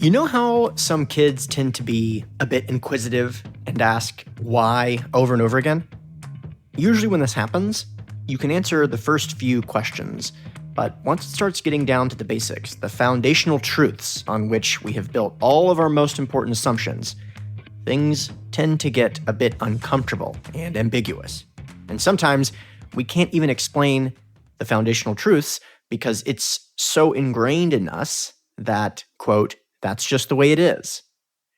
You know how some kids tend to be a bit inquisitive and ask why over and over again? Usually when this happens, you can answer the first few questions, but once it starts getting down to the basics, the foundational truths on which we have built all of our most important assumptions, things tend to get a bit uncomfortable and ambiguous. And sometimes we can't even explain the foundational truths because it's so ingrained in us that, quote, that's just the way it is.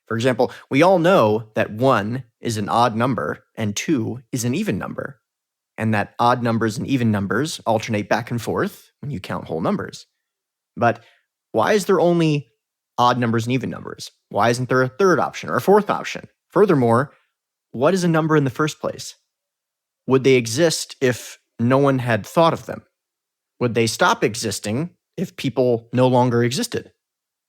For example, we all know that 1 is an odd number and 2 is an even number, and that odd numbers and even numbers alternate back and forth when you count whole numbers. But why is there only odd numbers and even numbers? Why isn't there a third option or a fourth option? Furthermore, what is a number in the first place? Would they exist if no one had thought of them? Would they stop existing if people no longer existed?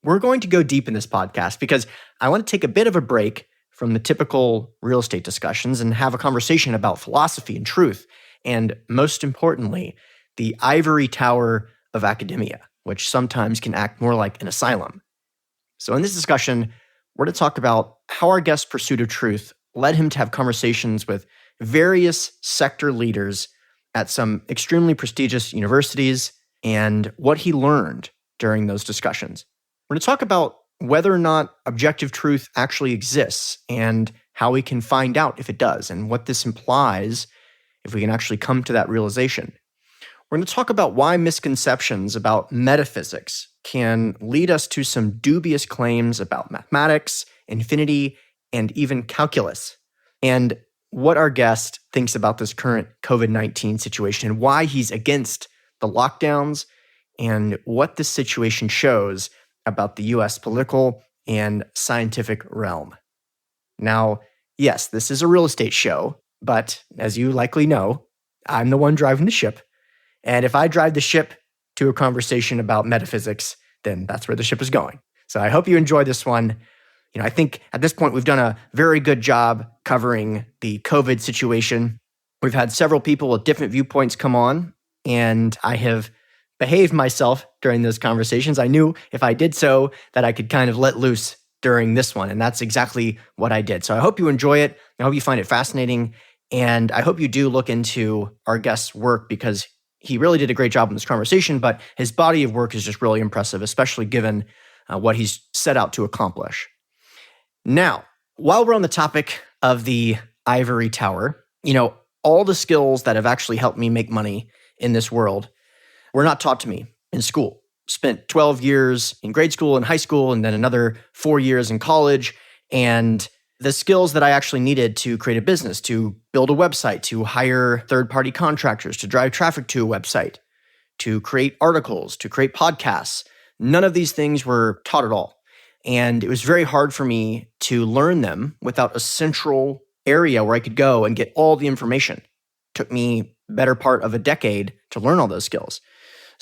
We're going to go deep in this podcast because I want to take a bit of a break from the typical real estate discussions and have a conversation about philosophy and truth, and most importantly, the ivory tower of academia, which sometimes can act more like an asylum. So in this discussion, we're going to talk about how our guest's pursuit of truth led him to have conversations with various sector leaders at some extremely prestigious universities and what he learned during those discussions. We're going to talk about whether or not objective truth actually exists and how we can find out if it does and what this implies if we can actually come to that realization. We're going to talk about why misconceptions about metaphysics can lead us to some dubious claims about mathematics, infinity, and even calculus, and what our guest thinks about this current COVID-19 situation and why he's against the lockdowns and what this situation shows about the U.S. political and scientific realm. Now, yes, this is a real estate show, but as you likely know, I'm the one driving the ship. And if I drive the ship to a conversation about metaphysics, then that's where the ship is going. So I hope you enjoy this one. I think at this point we've done a very good job covering the COVID situation. We've had several people with different viewpoints come on, and I have behaved myself during those conversations. I knew if I did so that I could kind of let loose during this one, and that's exactly what I did. So I hope you enjoy it. I hope you find it fascinating, and I hope you do look into our guest's work because he really did a great job in this conversation, but his body of work is just really impressive, especially given what he's set out to accomplish. Now, while we're on the topic of the ivory tower, all the skills that have actually helped me make money in this world were not taught to me in school. Spent 12 years in grade school and high school, and then another 4 years in college. And the skills that I actually needed to create a business, to build a website, to hire third-party contractors, to drive traffic to a website, to create articles, to create podcasts, none of these things were taught at all. And it was very hard for me to learn them without a central area where I could go and get all the information. It took me better part of a decade to learn all those skills.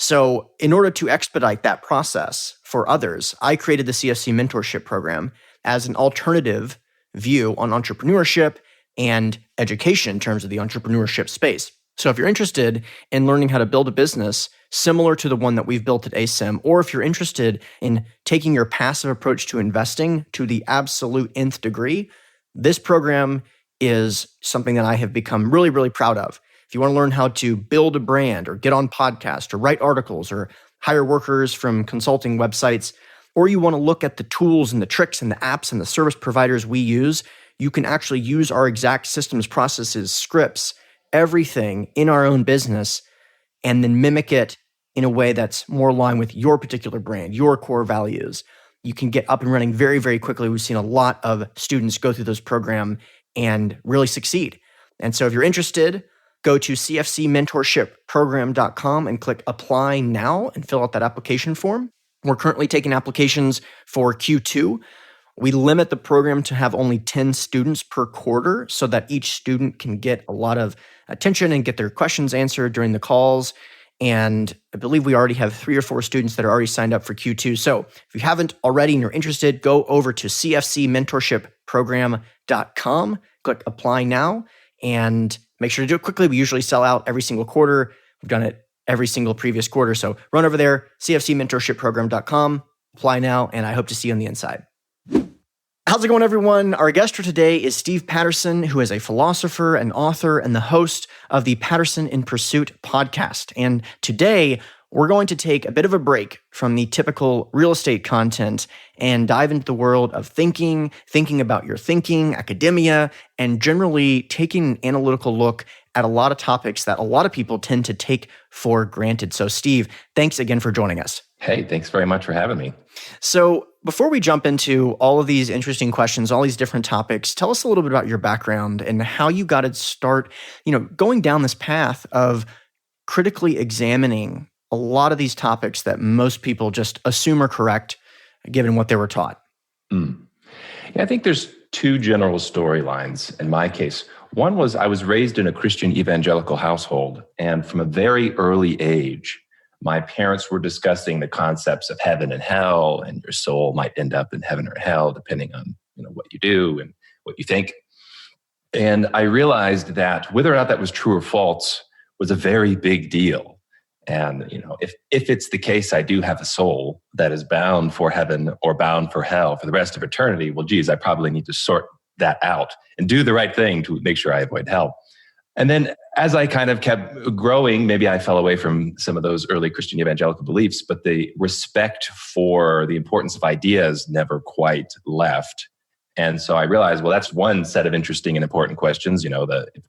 So in order to expedite that process for others, I created the Csc Mentorship Program as an alternative view on entrepreneurship and education in terms of the entrepreneurship space. So if you're interested in learning how to build a business similar to the one that we've built at ASIM, or if you're interested in taking your passive approach to investing to the absolute nth degree, this program is something that I have become really, really proud of. If you want to learn how to build a brand or get on podcasts or write articles or hire workers from consulting websites, or you want to look at the tools and the tricks and the apps and the service providers we use, you can actually use our exact systems, processes, scripts, everything in our own business, and then mimic it in a way that's more aligned with your particular brand, your core values. You can get up and running very, very quickly. We've seen a lot of students go through this program and really succeed. And so if you're interested, go to cscmentorshipprogram.com and click Apply Now and fill out that application form. We're currently taking applications for Q2. We limit the program to have only 10 students per quarter so that each student can get a lot of attention and get their questions answered during the calls. And I believe we already have 3 or 4 students that are already signed up for Q2. So if you haven't already and you're interested, go over to cscmentorshipprogram.com, click Apply Now, and make sure to do it quickly. We usually sell out every single quarter. We've done it every single previous quarter. So run over there, cscmentorshipprogram.com, Apply now, and I hope to see you on the inside. How's it going, everyone? Our guest for today is Steve Patterson, who is a philosopher and author and the host of the Patterson in Pursuit podcast. And today, we're going to take a bit of a break from the typical real estate content and dive into the world of thinking about your thinking, academia, and generally taking an analytical look at a lot of topics that a lot of people tend to take for granted. So, Steve, thanks again for joining us. Hey, thanks very much for having me. So before we jump into all of these interesting questions, all these different topics, tell us a little bit about your background and how you got to start, going down this path of critically examining a lot of these topics that most people just assume are correct, given what they were taught. Yeah, I think there's two general storylines in my case. One was I was raised in a Christian evangelical household, and from a very early age, my parents were discussing the concepts of heaven and hell, and your soul might end up in heaven or hell, depending on what you do and what you think. And I realized that whether or not that was true or false was a very big deal. And if it's the case, I do have a soul that is bound for heaven or bound for hell for the rest of eternity. Well, geez, I probably need to sort that out and do the right thing to make sure I avoid hell. And then as I kind of kept growing, maybe I fell away from some of those early Christian evangelical beliefs, but the respect for the importance of ideas never quite left. And so I realized, well, that's one set of interesting and important questions,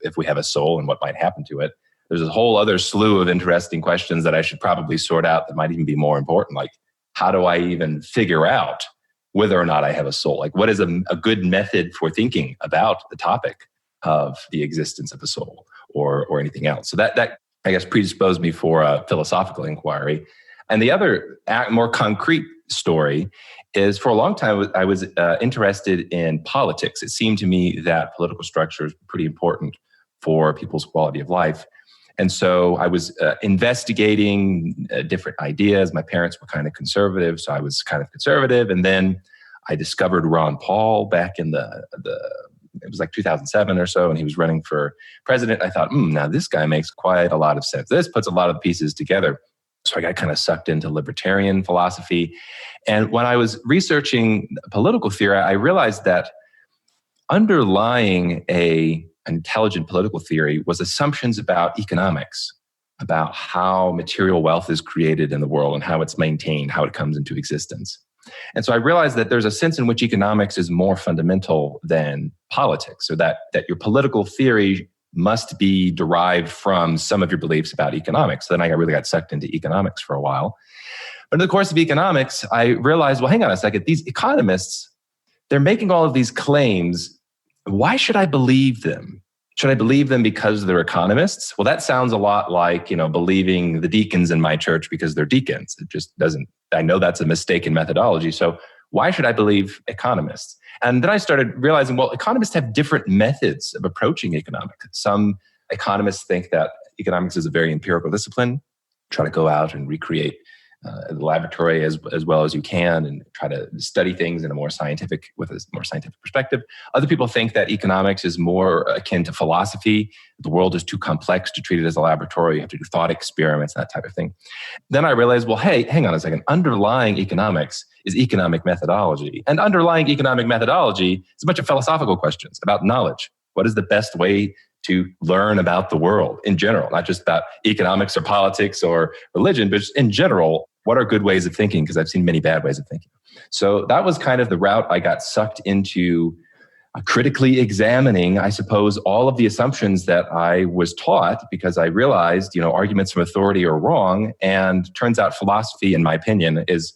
if we have a soul and what might happen to it. There's a whole other slew of interesting questions that I should probably sort out that might even be more important, like how do I even figure out whether or not I have a soul? Like what is a good method for thinking about the topic of the existence of a soul or anything else? So that I guess predisposed me for a philosophical inquiry. And the other more concrete story is for a long time I was interested in politics. It seemed to me that political structure is pretty important for people's quality of life. And so I was investigating different ideas. My parents were kind of conservative, so I was kind of conservative. And then I discovered Ron Paul back in it was like 2007 or so, and he was running for president. I thought, now this guy makes quite a lot of sense. This puts a lot of the pieces together. So I got kind of sucked into libertarian philosophy. And when I was researching political theory, I realized that underlying an intelligent political theory was assumptions about economics, about how material wealth is created in the world and how it's maintained, how it comes into existence. And so I realized that there's a sense in which economics is more fundamental than politics, so that your political theory must be derived from some of your beliefs about economics. So then I really got sucked into economics for a while. But in the course of economics, I realized, well, hang on a second, these economists, they're making all of these claims. Why should I believe them? Should I believe them because they're economists? Well, that sounds a lot like, believing the deacons in my church because they're deacons. It just doesn't, I know that's a mistaken methodology. So why should I believe economists? And then I started realizing, well, economists have different methods of approaching economics. Some economists think that economics is a very empirical discipline, try to go out and recreate the laboratory as well as you can and try to study things with a more scientific perspective. Other people think that economics is more akin to philosophy. The world is too complex to treat it as a laboratory. You have to do thought experiments, that type of thing. Then I realized, well, hey, hang on a second. Underlying economics is economic methodology. And underlying economic methodology is a bunch of philosophical questions about knowledge. What is the best way to learn about the world in general, not just about economics or politics or religion, but just in general, what are good ways of thinking? Because I've seen many bad ways of thinking. So that was kind of the route I got sucked into, critically examining, I suppose, all of the assumptions that I was taught, because I realized, arguments from authority are wrong. And turns out philosophy, in my opinion, is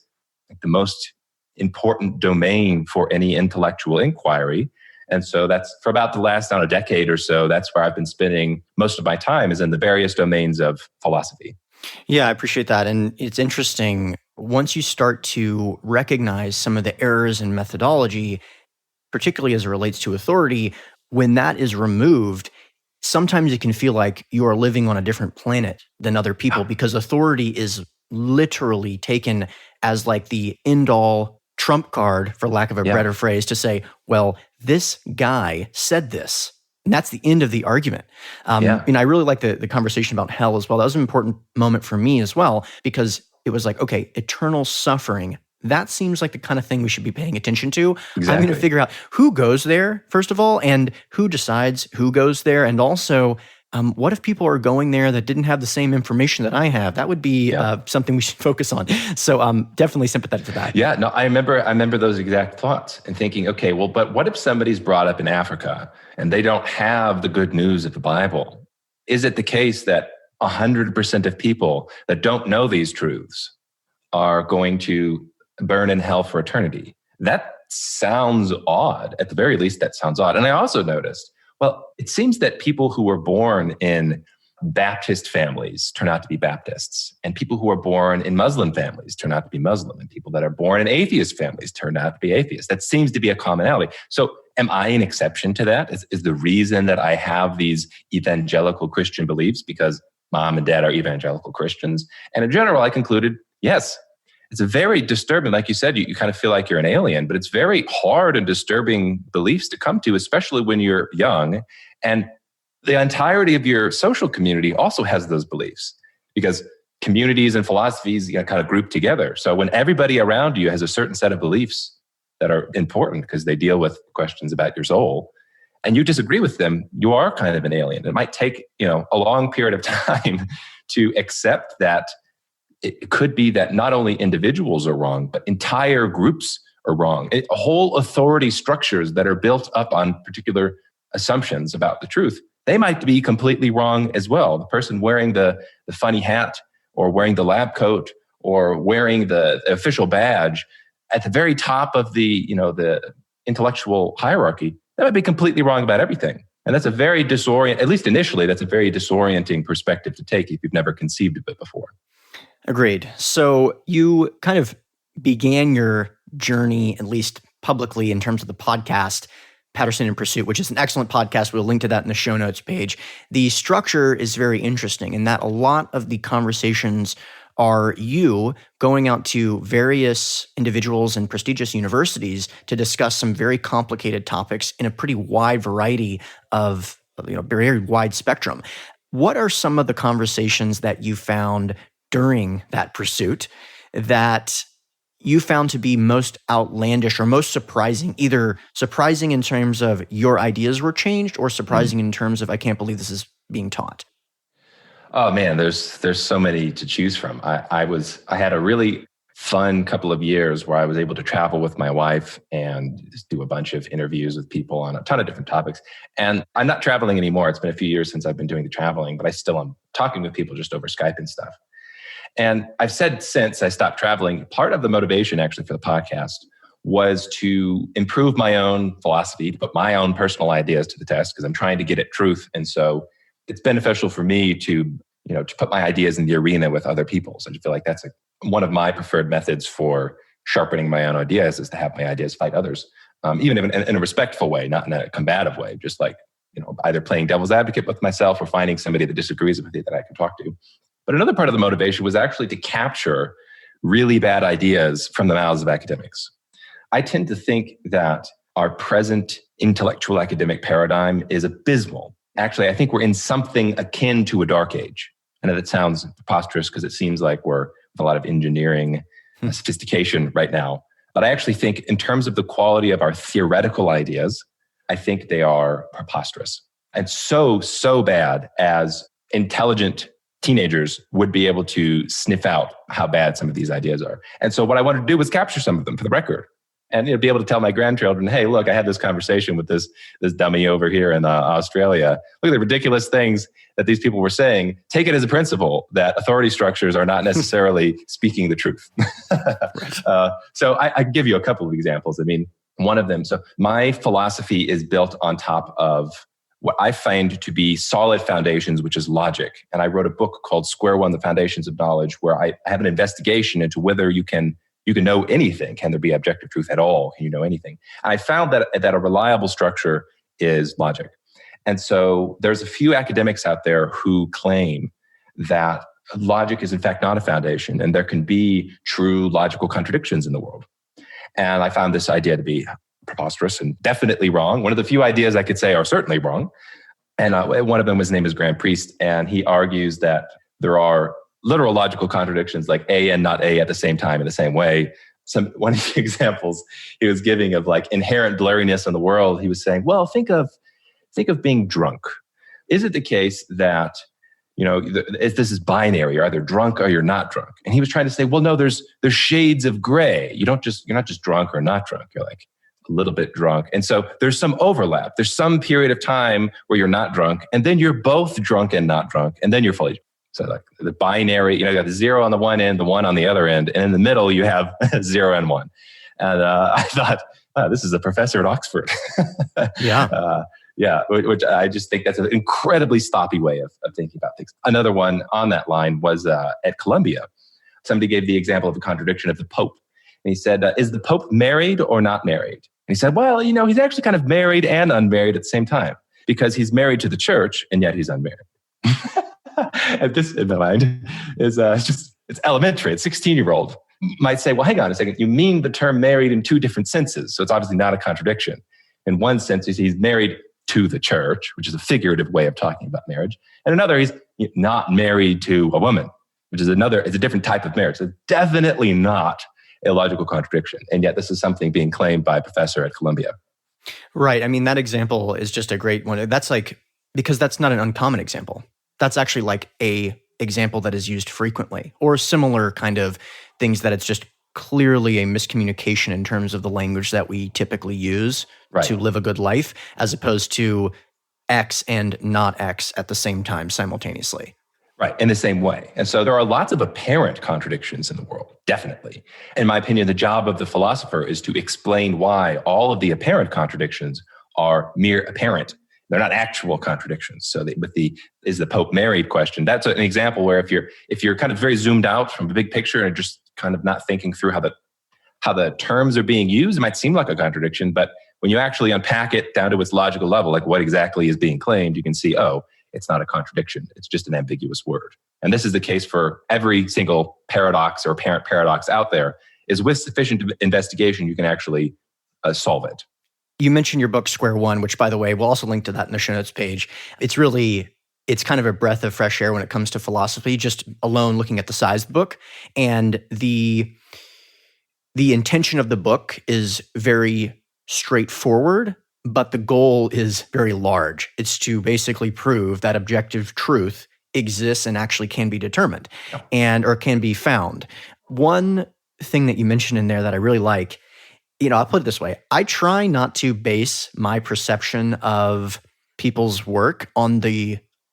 the most important domain for any intellectual inquiry. And so that's for about the last, a decade or so, that's where I've been spending most of my time, is in the various domains of philosophy. Yeah, I appreciate that. And it's interesting, once you start to recognize some of the errors in methodology, particularly as it relates to authority, when that is removed, sometimes it can feel like you are living on a different planet than other people, because authority is literally taken as like the end-all trump card, for lack of a better phrase, to say, well, this guy said this. And that's the end of the argument. I really like the conversation about hell as well. That was an important moment for me as well, because it was like, okay, eternal suffering, that seems like the kind of thing we should be paying attention to. Exactly. I'm going to figure out who goes there, first of all, and who decides who goes there. And also, what if people are going there that didn't have the same information that I have? That would be something we should focus on. So definitely sympathetic to that. Yeah, no, I remember those exact thoughts and thinking, okay, well, but what if somebody's brought up in Africa and they don't have the good news of the Bible? Is it the case that 100% of people that don't know these truths are going to burn in hell for eternity? That sounds odd. At the very least, that sounds odd. And I also noticed, well, it seems that people who were born in Baptist families turn out to be Baptists, and people who are born in Muslim families turn out to be Muslim, and people that are born in atheist families turn out to be atheists. That seems to be a commonality. So am I an exception to that? Is the reason that I have these evangelical Christian beliefs because mom and dad are evangelical Christians? And in general, I concluded, yes. It's a very disturbing, like you said, you kind of feel like you're an alien, but it's very hard and disturbing beliefs to come to, especially when you're young. And the entirety of your social community also has those beliefs because communities and philosophies kind of group together. So when everybody around you has a certain set of beliefs that are important because they deal with questions about your soul, and you disagree with them, you are kind of an alien. It might take, a long period of time to accept that it could be that not only individuals are wrong, but entire groups are wrong. Whole authority structures that are built up on particular assumptions about the truth, they might be completely wrong as well. The person wearing the funny hat or wearing the lab coat or wearing the official badge at the very top of the intellectual hierarchy, that might be completely wrong about everything. And that's a very at least initially, that's a very disorienting perspective to take if you've never conceived of it before. Agreed. So you kind of began your journey, at least publicly, in terms of the podcast, Patterson in Pursuit, which is an excellent podcast. We'll link to that in the show notes page. The structure is very interesting in that a lot of the conversations are you going out to various individuals and prestigious universities to discuss some very complicated topics in a pretty wide variety of, very wide spectrum. What are some of the conversations that you found during that pursuit that you found to be most outlandish or most surprising, either surprising in terms of your ideas were changed or surprising in terms of, I can't believe this is being taught? Oh man, there's so many to choose from. I had a really fun couple of years where I was able to travel with my wife and just do a bunch of interviews with people on a ton of different topics. And I'm not traveling anymore. It's been a few years since I've been doing the traveling, but I still am talking with people just over Skype and stuff. And I've said since I stopped traveling, part of the motivation actually for the podcast was to improve my own philosophy, to put my own personal ideas to the test because I'm trying to get at truth. And so it's beneficial for me to put my ideas in the arena with other people. So I feel like that's one of my preferred methods for sharpening my own ideas is to have my ideas fight others, even in a respectful way, not in a combative way, just like, either playing devil's advocate with myself or finding somebody that disagrees with me that I can talk to. But another part of the motivation was actually to capture really bad ideas from the mouths of academics. I tend to think that our present intellectual academic paradigm is abysmal. Actually, I think we're in something akin to a dark age. I know that sounds preposterous because it seems like we're with a lot of engineering sophistication right now. But I actually think in terms of the quality of our theoretical ideas, I think they are preposterous. And so bad as intelligent teenagers would be able to sniff out how bad some of these ideas are. And so what I wanted to do was capture some of them for the record and be able to tell my grandchildren, hey, look, I had this conversation with this dummy over here in Australia. Look at the ridiculous things that these people were saying. Take it as a principle that authority structures are not necessarily speaking the truth. So I give you a couple of examples. I mean, one of them, so my philosophy is built on top of what I find to be solid foundations, which is logic. And I wrote a book called Square One, The Foundations of Knowledge, where I have an investigation into whether you can know anything. Can there be objective truth at all? Can you know anything? And I found that a reliable structure is logic. And so there's a few academics out there who claim that logic is in fact not a foundation and there can be true logical contradictions in the world. And I found this idea to be preposterous and definitely wrong. One of the few ideas I could say are certainly wrong. And one of them, his name is Graham Priest, and he argues that there are literal logical contradictions like A and not A at the same time in the same way. one of the examples he was giving of like inherent blurriness in the world, he was saying, well, think of being drunk. Is it the case that, if this is binary, you're either drunk or you're not drunk? And he was trying to say, well, no, there's shades of gray. You're not just drunk or not drunk. You're like a little bit drunk. And so there's some overlap. There's some period of time where you're not drunk, and then you're both drunk and not drunk, and then you're fully drunk. So like the binary, you got the 0 on the one end, the 1 on the other end, and in the middle you have 0 and 1. And I thought, wow, this is a professor at Oxford. Yeah. Which I just think that's an incredibly stoppy way of thinking about things. Another one on that line was at Columbia. Somebody gave the example of a contradiction of the Pope. And he said, is the Pope married or not married? And he said, well, he's actually kind of married and unmarried at the same time, because he's married to the church and yet he's unmarried. And this, in my mind, is it's elementary. A 16-year-old might say, well, hang on a second. You mean the term married in two different senses. So it's obviously not a contradiction. In one sense, he's married to the church, which is a figurative way of talking about marriage. And another, he's not married to a woman, which is it's a different type of marriage. So definitely not a logical contradiction. And yet this is something being claimed by a professor at Columbia. Right. I mean, that example is just a great one. That's because that's not an uncommon example. That's actually like a example that is used frequently, or similar kind of things that it's just clearly a miscommunication in terms of the language that we typically use to live a good life, as opposed to X and not X at the same time simultaneously. Right, in the same way. And so there are lots of apparent contradictions in the world, definitely. In my opinion, the job of the philosopher is to explain why all of the apparent contradictions are mere apparent. They're not actual contradictions. So is the Pope married question, that's an example where if you're kind of very zoomed out from the big picture and just kind of not thinking through how the terms are being used, it might seem like a contradiction, but when you actually unpack it down to its logical level, like what exactly is being claimed, you can see, it's not a contradiction. It's just an ambiguous word. And this is the case for every single paradox or apparent paradox out there, is with sufficient investigation, you can actually solve it. You mentioned your book, Square One, which, by the way, we'll also link to that in the show notes page. It's kind of a breath of fresh air when it comes to philosophy, just alone looking at the size of the book. And the intention of the book is very straightforward, but the goal is very large. It's to basically prove that objective truth exists and actually can be determined or can be found. One thing that you mentioned in there that I really like, I'll put it this way. I try not to base my perception of people's work on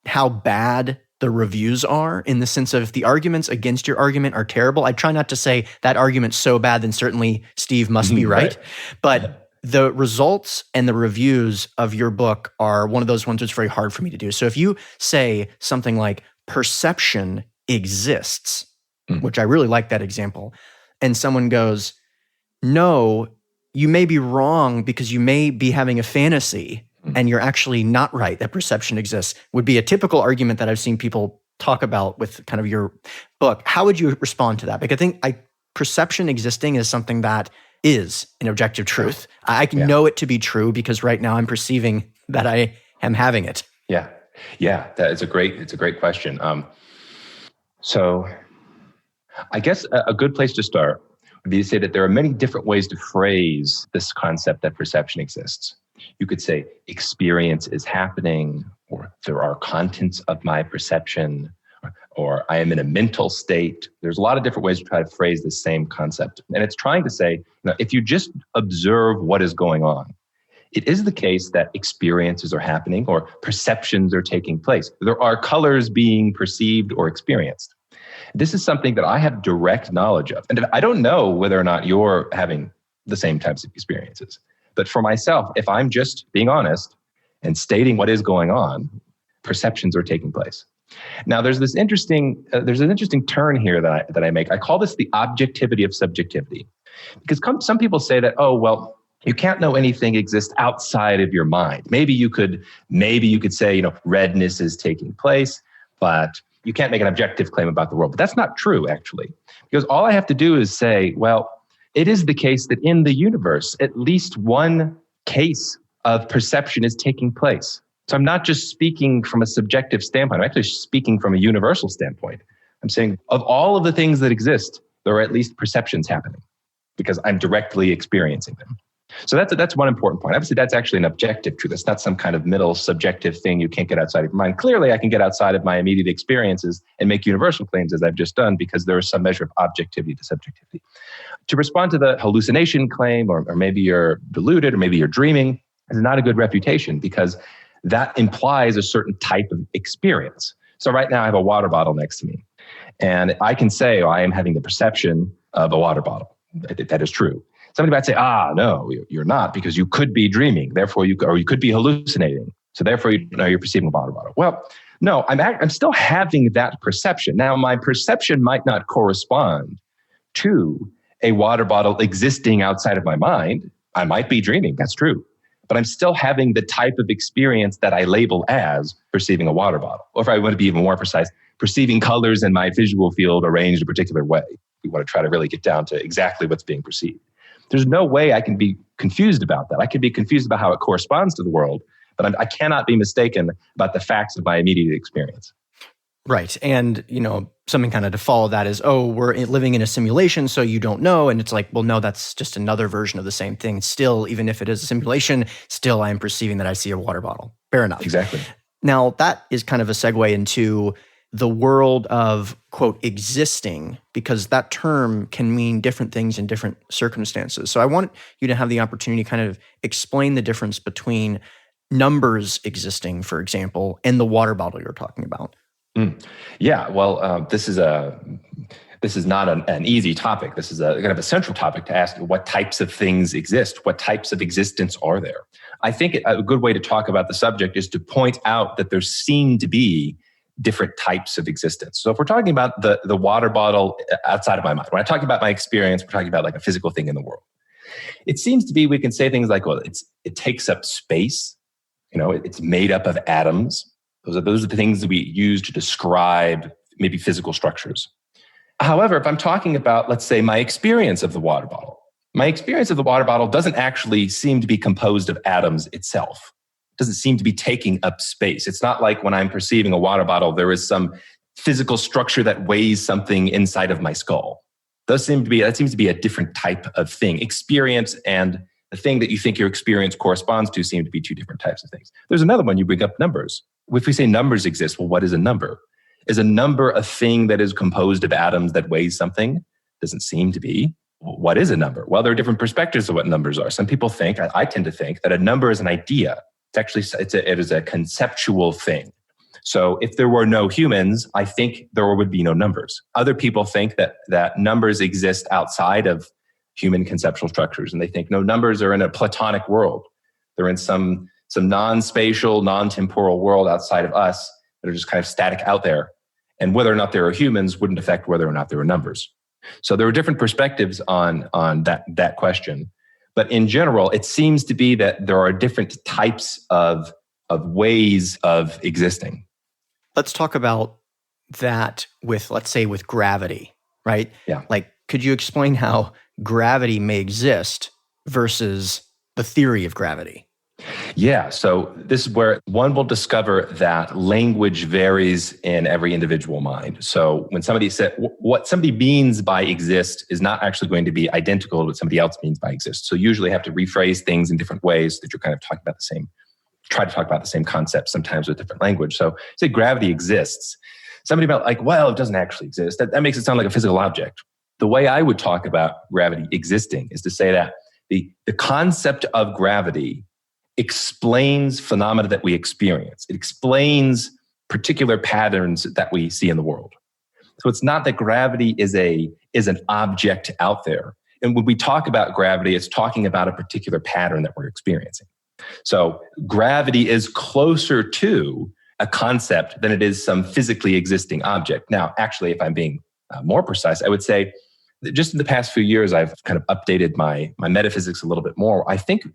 how bad the reviews are, in the sense of if the arguments against your argument are terrible, I try not to say that argument's so bad, then certainly Steve must be right. But the results and the reviews of your book are one of those ones that's very hard for me to do. So if you say something like perception exists, which I really like that example, and someone goes, no, you may be wrong because you may be having a fantasy and you're actually not right, that perception exists, would be a typical argument that I've seen people talk about with kind of your book. How would you respond to that? Because I think perception existing is something that is an objective truth. I can know it to be true because right now I'm perceiving that I am having it. Yeah. It's a great question. So I guess a good place to start would be to say that there are many different ways to phrase this concept that perception exists. You could say experience is happening, or there are contents of my perception, or I am in a mental state. There's a lot of different ways to try to phrase the same concept. And it's trying to say, if you just observe what is going on, it is the case that experiences are happening or perceptions are taking place. There are colors being perceived or experienced. This is something that I have direct knowledge of. And I don't know whether or not you're having the same types of experiences. But for myself, if I'm just being honest and stating what is going on, perceptions are taking place. Now, there's an interesting turn here that I make. I call this the objectivity of subjectivity. Because some people say that, you can't know anything exists outside of your mind. Maybe you could say, redness is taking place, but you can't make an objective claim about the world. But that's not true, actually. Because all I have to do is say, it is the case that in the universe, at least one case of perception is taking place. So I'm not just speaking from a subjective standpoint. I'm actually speaking from a universal standpoint. I'm saying of all of the things that exist, there are at least perceptions happening. because I'm directly experiencing them. So that's one important point. Obviously, that's actually an objective truth. It's not some kind of middle subjective thing you can't get outside of your mind. Clearly, I can get outside of my immediate experiences and make universal claims, as I've just done, because there is some measure of objectivity to subjectivity. To respond to the hallucination claim, or maybe you're deluded, or maybe you're dreaming, is not a good refutation, because that implies a certain type of experience. So right now, I have a water bottle next to me, and I can say, I am having the perception of a water bottle. That is true. Somebody might say, no, you're not, because you could be dreaming. Therefore, you could be hallucinating. So therefore, you're perceiving a water bottle. Well, no, I'm still having that perception. Now, my perception might not correspond to a water bottle existing outside of my mind. I might be dreaming. That's true. But I'm still having the type of experience that I label as perceiving a water bottle. Or if I want to be even more precise, perceiving colors in my visual field arranged a particular way. We want to try to really get down to exactly what's being perceived. There's no way I can be confused about that. I can be confused about how it corresponds to the world, but I cannot be mistaken about the facts of my immediate experience. Right. And, something kind of to follow that is, we're living in a simulation, so you don't know. And it's like, well, no, that's just another version of the same thing. Still, even if it is a simulation, still I am perceiving that I see a water bottle. Fair enough. Exactly. Now, that is kind of a segue into the world of, quote, existing, because that term can mean different things in different circumstances. So I want you to have the opportunity to kind of explain the difference between numbers existing, for example, and the water bottle you're talking about. Yeah, well, this is not an easy topic. This is a kind of a central topic to ask: what types of things exist? What types of existence are there? I think a good way to talk about the subject is to point out that there seem to be different types of existence. So if we're talking about the water bottle outside of my mind, when I talk about my experience, we're talking about like a physical thing in the world. It seems to be, we can say things like, well, it takes up space. It's made up of atoms. Those are the things that we use to describe maybe physical structures. However, if I'm talking about, let's say, my experience of the water bottle, doesn't actually seem to be composed of atoms itself. It doesn't seem to be taking up space. It's not like when I'm perceiving a water bottle, there is some physical structure that weighs something inside of my skull. That seems to be a different type of thing. Experience and the thing that you think your experience corresponds to seem to be two different types of things. There's another one, you bring up numbers. If we say numbers exist, well, what is a number? Is a number a thing that is composed of atoms that weighs something? Doesn't seem to be. What is a number? Well, there are different perspectives of what numbers are. Some people think, I tend to think, that a number is an idea. It is a conceptual thing. So if there were no humans, I think there would be no numbers. Other people think that numbers exist outside of human conceptual structures, and they think, no, numbers are in a Platonic world. They're in some non-spatial, non-temporal world outside of us that are just kind of static out there. And whether or not there are humans wouldn't affect whether or not there are numbers. So there are different perspectives on that question. But in general, it seems to be that there are different types of ways of existing. Let's talk about that with, let's say, with gravity, right? Yeah. Like, could you explain how gravity may exist versus the theory of gravity? Yeah, so this is where one will discover that language varies in every individual mind. So when somebody said, what somebody means by exist is not actually going to be identical to what somebody else means by exist. So usually you have to rephrase things in different ways so that you're kind of talking about try to talk about the same concept, sometimes with different language. So say gravity exists. Somebody about like, well, it doesn't actually exist. That makes it sound like a physical object. The way I would talk about gravity existing is to say that the concept of gravity explains phenomena that we experience. It explains particular patterns that we see in the world. So it's not that gravity is an object out there. And when we talk about gravity, it's talking about a particular pattern that we're experiencing. So gravity is closer to a concept than it is some physically existing object. Now, actually, if I'm being more precise, I would say that just in the past few years, I've kind of updated my metaphysics a little bit more. I think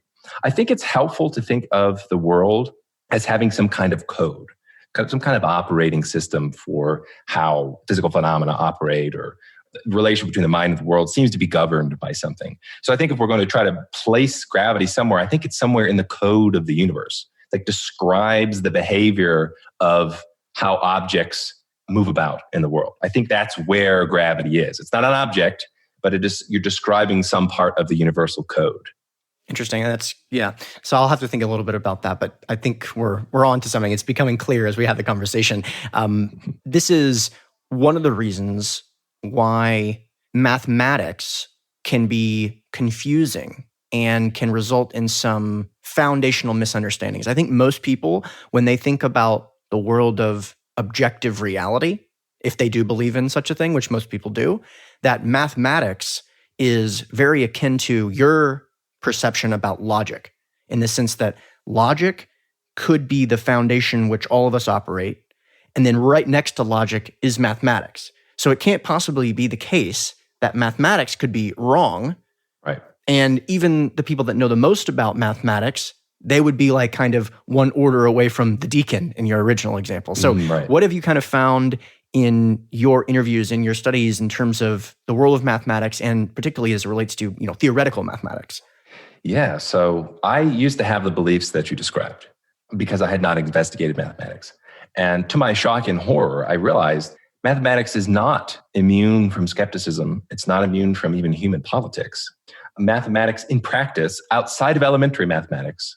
it's helpful to think of the world as having some kind of code, some kind of operating system for how physical phenomena operate, or the relation between the mind and the world seems to be governed by something. So I think if we're going to try to place gravity somewhere, I think it's somewhere in the code of the universe that describes the behavior of how objects move about in the world. I think that's where gravity is. It's not an object, but you're describing some part of the universal code. Interesting. So I'll have to think a little bit about that, but I think we're on to something. It's becoming clear as we have the conversation. This is one of the reasons why mathematics can be confusing and can result in some foundational misunderstandings. I think most people, when they think about the world of objective reality, if they do believe in such a thing, which most people do, that mathematics is very akin to your perception about logic, in the sense that logic could be the foundation which all of us operate, and then right next to logic is mathematics. So it can't possibly be the case that mathematics could be wrong. Right. And even the people that know the most about mathematics, they would be like kind of one order away from the deacon in your original example. So What have you kind of found in your interviews, in your studies, in terms of the world of mathematics, and particularly as it relates to, theoretical mathematics? Yeah, so I used to have the beliefs that you described because I had not investigated mathematics. And to my shock and horror, I realized mathematics is not immune from skepticism. It's not immune from even human politics. Mathematics in practice, outside of elementary mathematics,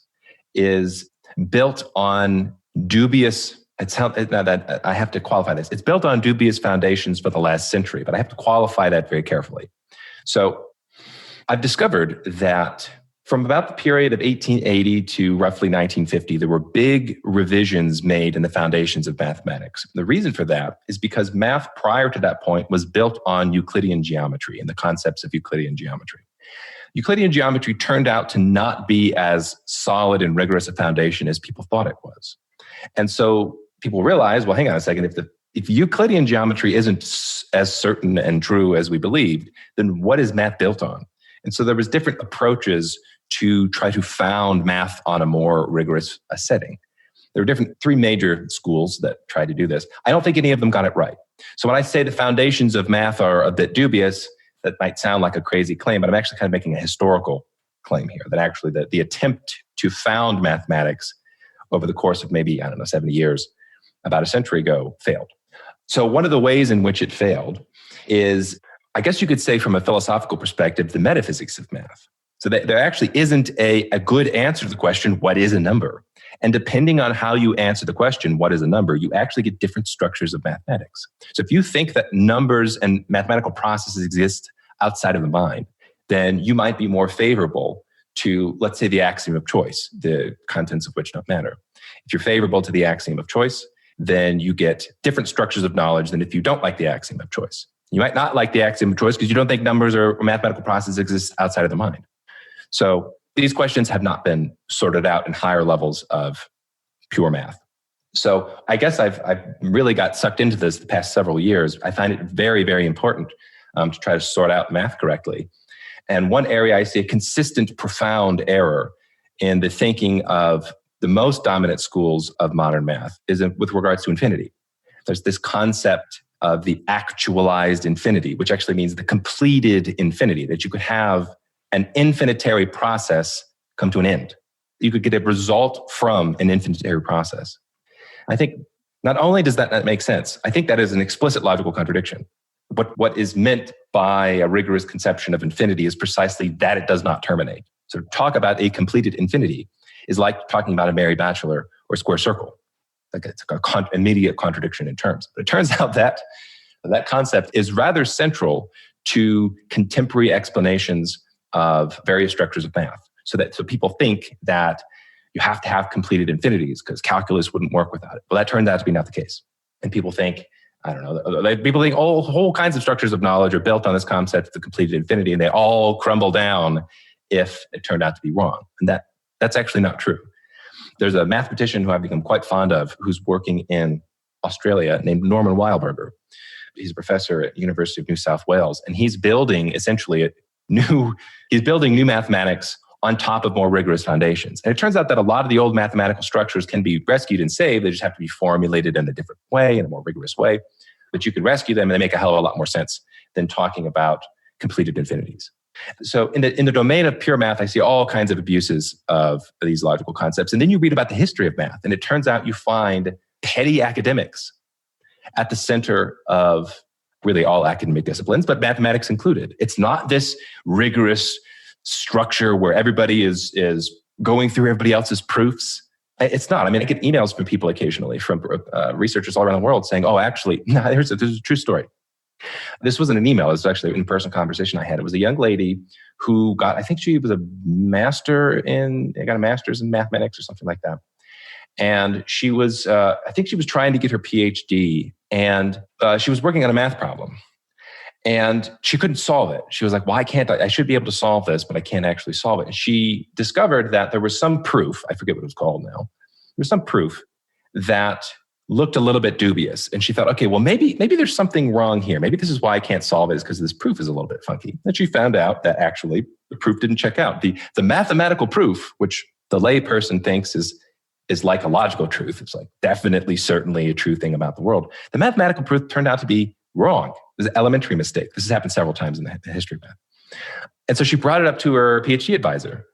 is built on dubious, I have to qualify this. It's built on dubious foundations for the last century, but I have to qualify that very carefully. So I've discovered that from about the period of 1880 to roughly 1950, there were big revisions made in the foundations of mathematics. The reason for that is because math prior to that point was built on Euclidean geometry and the concepts of Euclidean geometry. Euclidean geometry turned out to not be as solid and rigorous a foundation as people thought it was. And so people realized, well, hang on a second, if Euclidean geometry isn't as certain and true as we believed, then what is math built on? And so there was different approaches to try to found math on a more rigorous setting. There were three major schools that tried to do this. I don't think any of them got it right. So when I say the foundations of math are a bit dubious, that might sound like a crazy claim, but I'm actually kind of making a historical claim here, that actually the attempt to found mathematics over the course of maybe, 70 years, about a century ago, failed. So one of the ways in which it failed is, I guess you could say from a philosophical perspective, the metaphysics of math. So there actually isn't a good answer to the question, what is a number? And depending on how you answer the question, what is a number, you actually get different structures of mathematics. So if you think that numbers and mathematical processes exist outside of the mind, then you might be more favorable to, let's say, the axiom of choice, the contents of which don't matter. If you're favorable to the axiom of choice, then you get different structures of knowledge than if you don't like the axiom of choice. You might not like the axiom of choice because you don't think numbers or mathematical processes exist outside of the mind. So these questions have not been sorted out in higher levels of pure math. So I guess I've really got sucked into this the past several years. I find it very, very important to try to sort out math correctly. And one area I see a consistent, profound error in the thinking of the most dominant schools of modern math is with regards to infinity. There's this concept of the actualized infinity, which actually means the completed infinity, that you could have an infinitary process come to an end. You could get a result from an infinitary process. I think not only does that not make sense, I think that is an explicit logical contradiction. But what is meant by a rigorous conception of infinity is precisely that it does not terminate. So to talk about a completed infinity is like talking about a merry bachelor or square circle. Like it's an immediate contradiction in terms. But it turns out that that concept is rather central to contemporary explanations of various structures of math. So people think that you have to have completed infinities because calculus wouldn't work without it. Well, that turns out to be not the case. And people think, people think whole kinds of structures of knowledge are built on this concept of the completed infinity, and they all crumble down if it turned out to be wrong. And that's actually not true. There's a mathematician who I've become quite fond of who's working in Australia named Norman Weilberger. He's a professor at the University of New South Wales, and he's building essentially new mathematics on top of more rigorous foundations. And it turns out that a lot of the old mathematical structures can be rescued and saved. They just have to be formulated in a different way, in a more rigorous way. But you can rescue them and they make a hell of a lot more sense than talking about completed infinities. So in the domain of pure math, I see all kinds of abuses of these logical concepts. And then you read about the history of math, and it turns out you find petty academics at the center of really all academic disciplines, but mathematics included. It's not this rigorous structure where everybody is going through everybody else's proofs. It's not. I mean, I get emails from people occasionally, from researchers all around the world saying, oh, actually, no, there's a true story. This wasn't an email. It was actually an in-person conversation I had. It was a young lady who I think she was got a master's in mathematics or something like that. And she was, I think she was trying to get her PhD, and she was working on a math problem. And she couldn't solve it. She was like, why can't I should be able to solve this, but I can't actually solve it. And she discovered that there was some proof, I forget what it was called now. There was some proof that looked a little bit dubious. And she thought, okay, well, maybe there's something wrong here. Maybe this is why I can't solve it, is because this proof is a little bit funky. And she found out that actually the proof didn't check out. The mathematical proof, which the layperson thinks is like a logical truth. It's like definitely, certainly a true thing about the world. The mathematical proof turned out to be wrong. It was an elementary mistake. This has happened several times in the history of math. And so she brought it up to her PhD advisor,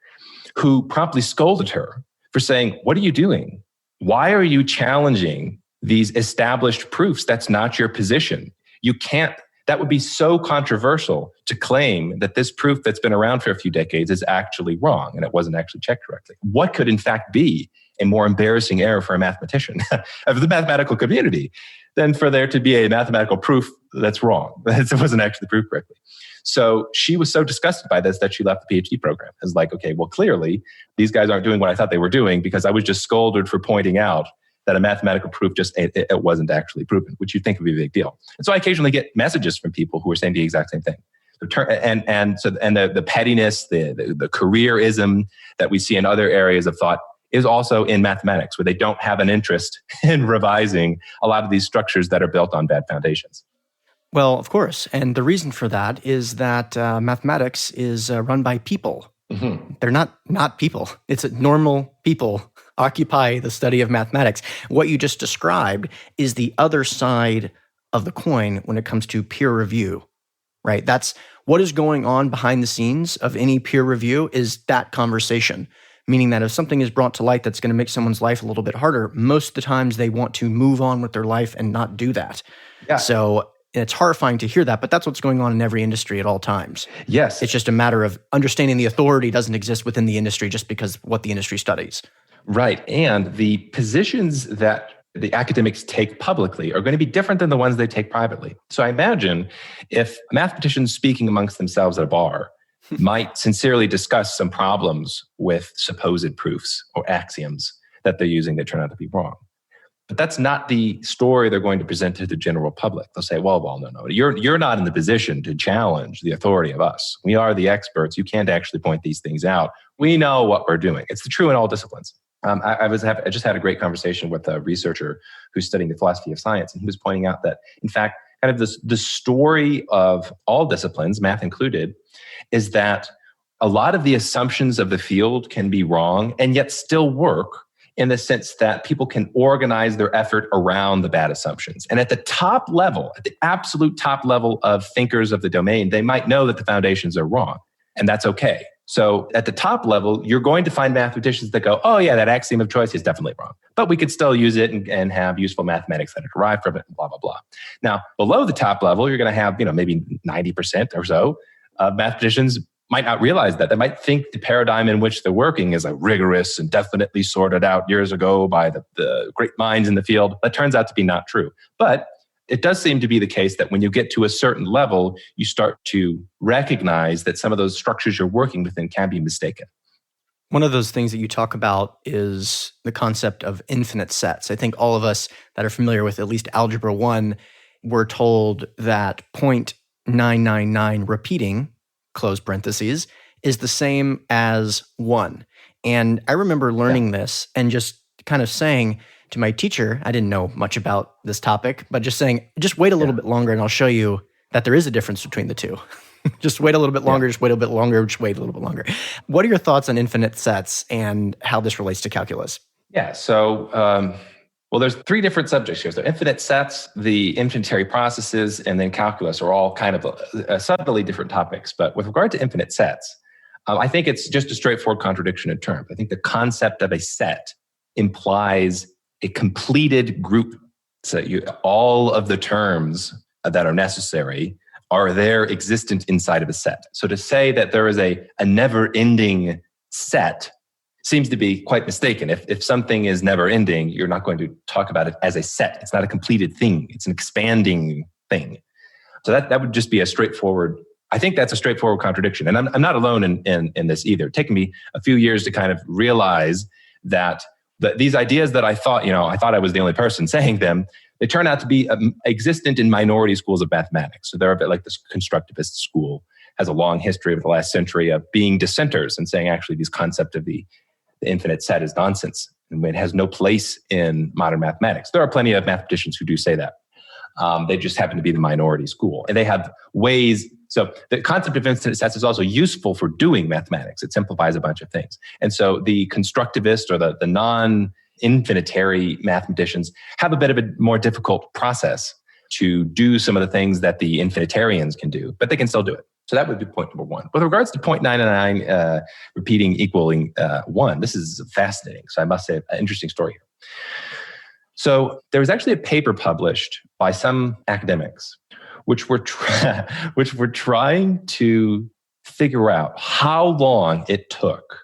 who promptly scolded her for saying, what are you doing? Why are you challenging these established proofs? That's not your position. You can't, that would be so controversial to claim that this proof that's been around for a few decades is actually wrong and it wasn't actually checked correctly. What could in fact be a more embarrassing error for a mathematician of the mathematical community than for there to be a mathematical proof that's wrong? It wasn't actually proved correctly. So she was so disgusted by this that she left the PhD program. It's like, okay, well, clearly these guys aren't doing what I thought they were doing because I was just scolded for pointing out that a mathematical proof it wasn't actually proven, which you'd think would be a big deal. And so I occasionally get messages from people who are saying the exact same thing. And the pettiness, the careerism that we see in other areas of thought is also in mathematics, where they don't have an interest in revising a lot of these structures that are built on bad foundations. Well, of course. And the reason for that is that mathematics is run by people. Mm-hmm. They're not people. It's normal people occupy the study of mathematics. What you just described is the other side of the coin when it comes to peer review, right? That's what is going on behind the scenes of any peer review, is that conversation. Meaning that if something is brought to light that's going to make someone's life a little bit harder, most of the times they want to move on with their life and not do that. Yeah. So it's horrifying to hear that, but that's what's going on in every industry at all times. Yes. It's just a matter of understanding the authority doesn't exist within the industry just because what the industry studies. Right. And the positions that the academics take publicly are going to be different than the ones they take privately. So I imagine if mathematicians speaking amongst themselves at a bar might sincerely discuss some problems with supposed proofs or axioms that they're using that turn out to be wrong. But that's not the story they're going to present to the general public. They'll say, well, no, you're not in the position to challenge the authority of us. We are the experts. You can't actually point these things out. We know what we're doing. It's true in all disciplines. I just had a great conversation with a researcher who's studying the philosophy of science, and he was pointing out that, in fact, kind of the story of all disciplines, math included, is that a lot of the assumptions of the field can be wrong and yet still work, in the sense that people can organize their effort around the bad assumptions. And at the top level, at the absolute top level of thinkers of the domain, they might know that the foundations are wrong, and that's okay. So at the top level, you're going to find mathematicians that go, oh yeah, that axiom of choice is definitely wrong, but we could still use it and have useful mathematics that are derived from it, and blah, blah, blah. Now, below the top level, you're going to have, maybe 90% or so of mathematicians might not realize that. They might think the paradigm in which they're working is rigorous and definitely sorted out years ago by the great minds in the field. That turns out to be not true. But it does seem to be the case that when you get to a certain level, you start to recognize that some of those structures you're working within can be mistaken. One of those things that you talk about is the concept of infinite sets. I think all of us that are familiar with at least Algebra 1 were told that 0.999 repeating, close parentheses, is the same as 1. And I remember learning this and just kind of saying to my teacher, I didn't know much about this topic, but just saying, just wait a little bit longer and I'll show you that there is a difference between the two. Just wait a little bit longer, just wait a bit longer, just wait a little bit longer. What are your thoughts on infinite sets and how this relates to calculus? Yeah, so, there's 3 different subjects here. So infinite sets, the infinitary processes, and then calculus are all kind of subtly different topics. But with regard to infinite sets, I think it's just a straightforward contradiction in terms. I think the concept of a set implies a completed group. So all of the terms that are necessary are there existent inside of a set. So to say that there is a never-ending set seems to be quite mistaken. If something is never-ending, you're not going to talk about it as a set. It's not a completed thing. It's an expanding thing. So that would just be a straightforward, I think that's a straightforward contradiction. And I'm not alone in this either. It's taken me a few years to kind of realize that these ideas that I thought I was the only person saying them, they turn out to be existent in minority schools of mathematics. So they're a bit like this constructivist school, has a long history over the last century of being dissenters and saying actually this concept of the infinite set is nonsense and it has no place in modern mathematics. There are plenty of mathematicians who do say that. They just happen to be the minority school. And they have ways. So the concept of infinite sets is also useful for doing mathematics. It simplifies a bunch of things. And so the constructivist or the non-infinitary mathematicians have a bit of a more difficult process to do some of the things that the infinitarians can do, but they can still do it. So that would be point number one. With regards to 0.99 repeating equaling 1, this is fascinating. So I must say an interesting story here. So there was actually a paper published by some academics which were trying to figure out how long it took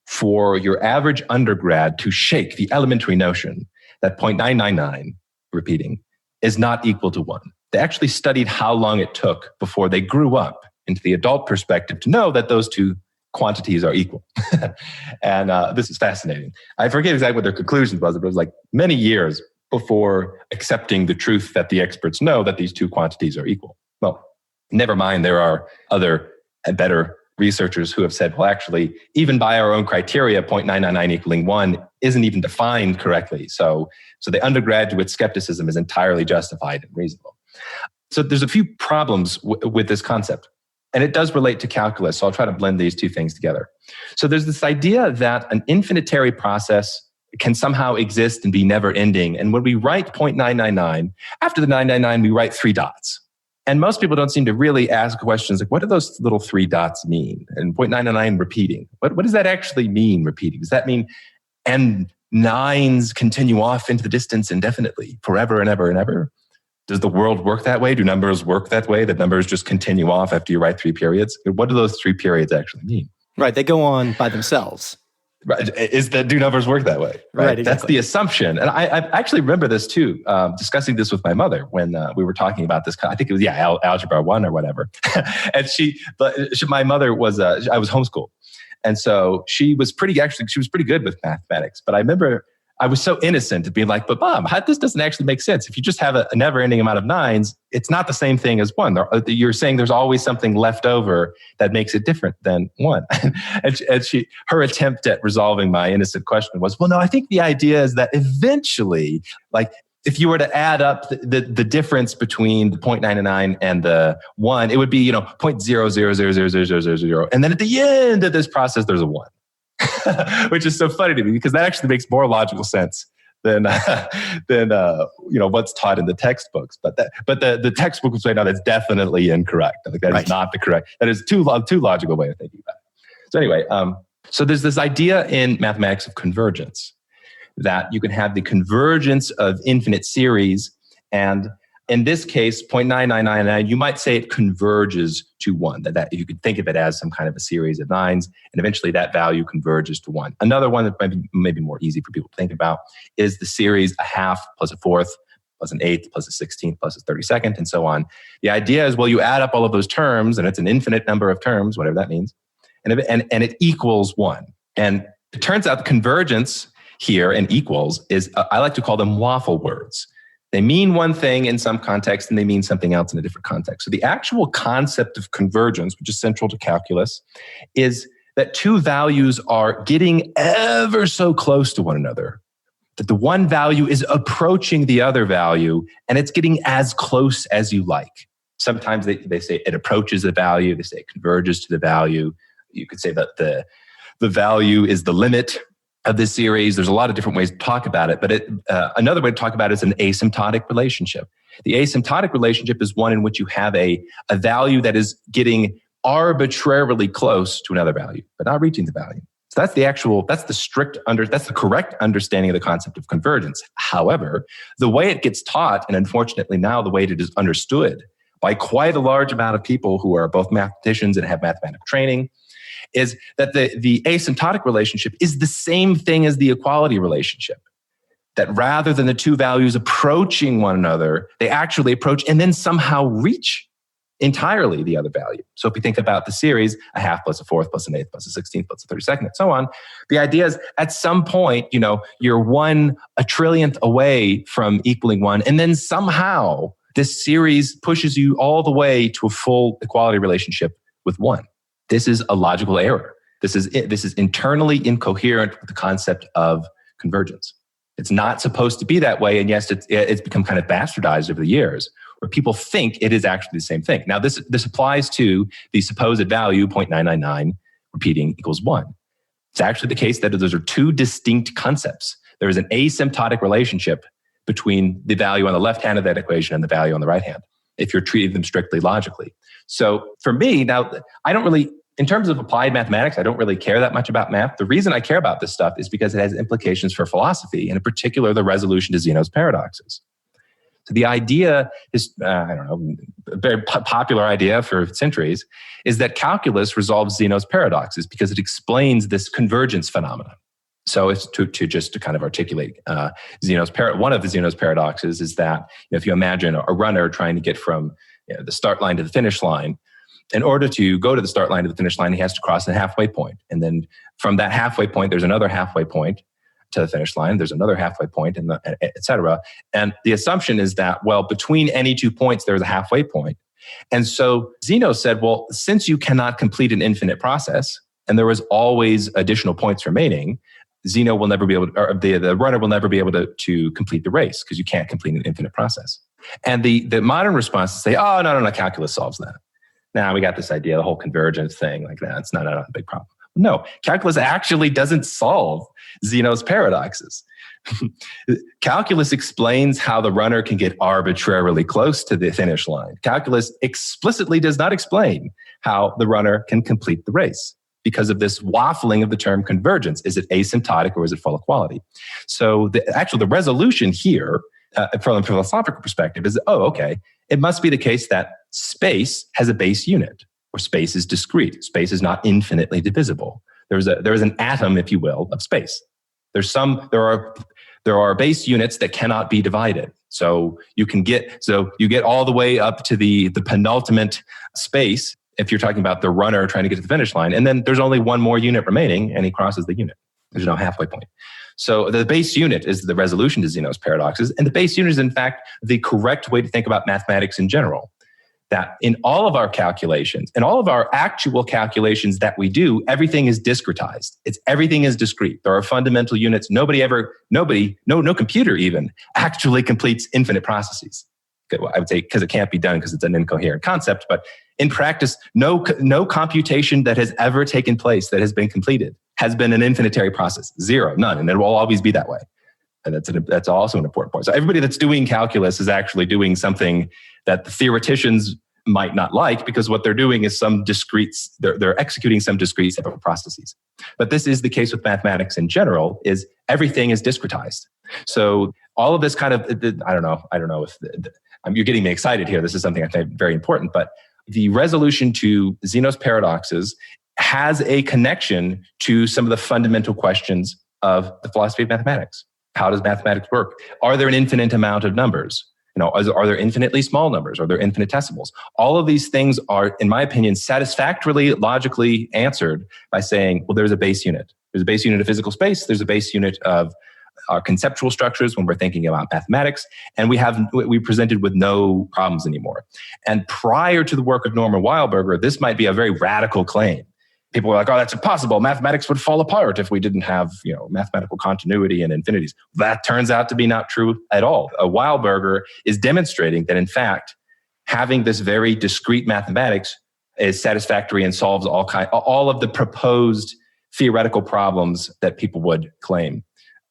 for your average undergrad to shake the elementary notion that 0.999 repeating is not equal to 1. They actually studied how long it took before they grew up into the adult perspective to know that those two quantities are equal. And this is fascinating. I forget exactly what their conclusions was, but it was like many years before accepting the truth that the experts know that these two quantities are equal. Well, never mind, there are other and better researchers who have said, well, actually, even by our own criteria, 0.999 equaling 1 isn't even defined correctly. So the undergraduate skepticism is entirely justified and reasonable. So there's a few problems with this concept. And it does relate to calculus, so I'll try to blend these two things together. So there's this idea that an infinitary process can somehow exist and be never-ending. And when we write 0.999, after the 999, we write 3 dots. And most people don't seem to really ask questions like, what do those little 3 dots mean? And 0.999 repeating. What does that actually mean, repeating? Does that mean and nines continue off into the distance indefinitely, forever and ever and ever? Does the world work that way? Do numbers work that way? That numbers just continue off after you write 3 periods? What do those 3 periods actually mean? Right, they go on by themselves. Right. Do numbers work that way? Right, exactly. That's the assumption. And I actually rember this too, discussing this with my mother when we were talking about this. I think it was, Algebra 1 or whatever. And my mother was, I was homeschooled. And so she was pretty good with mathematics. But I remember I was so innocent to be like, but Mom, this doesn't actually make sense. If you just have a never-ending amount of 9s, it's not the same thing as 1. You're saying there's always something left over that makes it different than 1. and her attempt at resolving my innocent question was, well, no, I think the idea is that eventually, like, if you were to add up the difference between the 0.99 and the 1, it would be, 0.0000000. And then at the end of this process, there's a 1. Which is so funny to me because that actually makes more logical sense than what's taught in the textbooks. But the textbook would say, no, that's definitely incorrect. I think that is not the correct. That is too logical way of thinking about it. So anyway, so there's this idea in mathematics of convergence that you can have the convergence of infinite series, and in this case, 0.9999, you might say it converges to 1. That you could think of it as some kind of a series of 9s, and eventually that value converges to 1. Another one that might be more easy for people to think about is the series a half plus a fourth plus an eighth plus a 16th plus a 32nd, and so on. The idea is, well, you add up all of those terms, and it's an infinite number of terms, whatever that means, and it equals 1. And it turns out the convergence here and equals is, I like to call them waffle words. They mean one thing in some context and they mean something else in a different context. So the actual concept of convergence, which is central to calculus, is that two values are getting ever so close to one another, that the one value is approaching the other value and it's getting as close as you like. Sometimes they say it approaches the value. They say it converges to the value. You could say that the value is the limit of this series. There's a lot of different ways to talk about it, but another way to talk about it is an asymptotic relationship. The asymptotic relationship is one in which you have a value that is getting arbitrarily close to another value, but not reaching the value. So that's the correct understanding of the concept of convergence. However, the way it gets taught, and unfortunately now the way it is understood by quite a large amount of people who are both mathematicians and have mathematical training, is that the asymptotic relationship is the same thing as the equality relationship. That rather than the two values approaching one another, they actually approach and then somehow reach entirely the other value. So if we think about the series, a half plus a fourth plus an eighth plus a 16th plus a 32nd and so on, the idea is at some point, you're 1 trillionth away from equaling 1. And then somehow this series pushes you all the way to a full equality relationship with 1. This is a logical error. This is internally incoherent with the concept of convergence. It's not supposed to be that way. And yes, it's become kind of bastardized over the years, where people think it is actually the same thing. Now, this applies to the supposed value 0.999 repeating equals 1. It's actually the case that those are two distinct concepts. There is an asymptotic relationship between the value on the left hand of that equation and the value on the right hand, if you're treating them strictly logically. So for me, now, in terms of applied mathematics, I don't really care that much about math. The reason I care about this stuff is because it has implications for philosophy, and in particular, the resolution to Zeno's paradoxes. So the idea is, a very popular idea for centuries, is that calculus resolves Zeno's paradoxes because it explains this convergence phenomenon. So it's to kind of articulate one of the Zeno's paradoxes is that if you imagine a runner trying to get from the start line to the finish line, in order to go to the start line to the finish line, he has to cross the halfway point. And then from that halfway point, there's another halfway point to the finish line. There's another halfway point, and et cetera. And the assumption is that, between any 2 points, there's a halfway point. And so Zeno said, since you cannot complete an infinite process, and there was always additional points remaining, Zeno will never be able to, or the runner will never be able to complete the race because you can't complete an infinite process. And the modern response is say, oh, no, calculus solves that. Now we got this idea, the whole convergence thing, like that. It's not a big problem. No, calculus actually doesn't solve Zeno's paradoxes. Calculus explains how the runner can get arbitrarily close to the finish line. Calculus explicitly does not explain how the runner can complete the race because of this waffling of the term convergence. Is it asymptotic or is it full equality? So the resolution here, from a philosophical perspective, is, it must be the case that space has a base unit, or space is discrete. Space is not infinitely divisible. There is an atom, if you will, of space. There are base units that cannot be divided. So you get all the way up to the penultimate space if you're talking about the runner trying to get to the finish line, and then there's only one more unit remaining, and he crosses the unit. There's no halfway point. So the base unit is the resolution to Zeno's paradoxes, and the base unit is, in fact, the correct way to think about mathematics in general. That in all of our calculations, in all of our actual calculations that we do, everything is discretized. Everything is discrete. There are fundamental units. No computer even actually completes infinite processes. I would say because it can't be done because it's an incoherent concept, but in practice, no computation that has ever taken place that has been completed has been an infinitary process. Zero, none, and it will always be that way. And that's also an important point. So everybody that's doing calculus is actually doing something that the theoreticians might not like, because what they're doing is they're executing some discrete separate processes. But this is the case with mathematics in general, is everything is discretized. So all of this kind of, I don't know if you're getting me excited here. This is something I think very important, but the resolution to Zeno's paradoxes has a connection to some of the fundamental questions of the philosophy of mathematics. How does mathematics work? Are there an infinite amount of numbers? Are there infinitely small numbers? Are there infinitesimals? All of these things are, in my opinion, satisfactorily, logically answered by saying, well, there's a base unit. There's a base unit of physical space. There's a base unit of our conceptual structures when we're thinking about mathematics. And we presented with no problems anymore. And prior to the work of Norman Weilberger, this might be a very radical claim. People were like, oh, that's impossible. Mathematics would fall apart if we didn't have, mathematical continuity and infinities. That turns out to be not true at all. Weilberger is demonstrating that, in fact, having this very discrete mathematics is satisfactory and solves all of the proposed theoretical problems that people would claim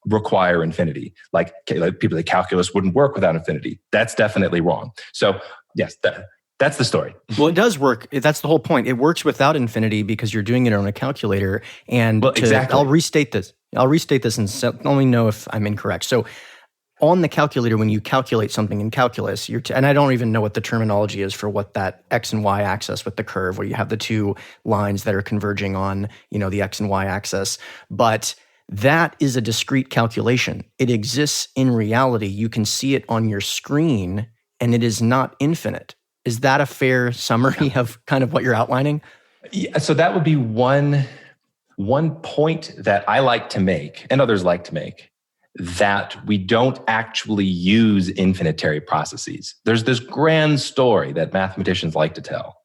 require infinity. Like people say calculus wouldn't work without infinity. That's definitely wrong. So yes, That's the story. Well, it does work. That's the whole point. It works without infinity because you're doing it on a calculator. And exactly. I'll restate this and let me know if I'm incorrect. So on the calculator, when you calculate something in calculus, and I don't even know what the terminology is for what that X and Y axis with the curve, where you have the two lines that are converging on, the X and Y axis. But that is a discrete calculation. It exists in reality. You can see it on your screen, and it is not infinite. Is that a fair summary of kind of what you're outlining? Yeah, so that would be one point that I like to make, and others like to make, that we don't actually use infinitary processes. There's this grand story that mathematicians like to tell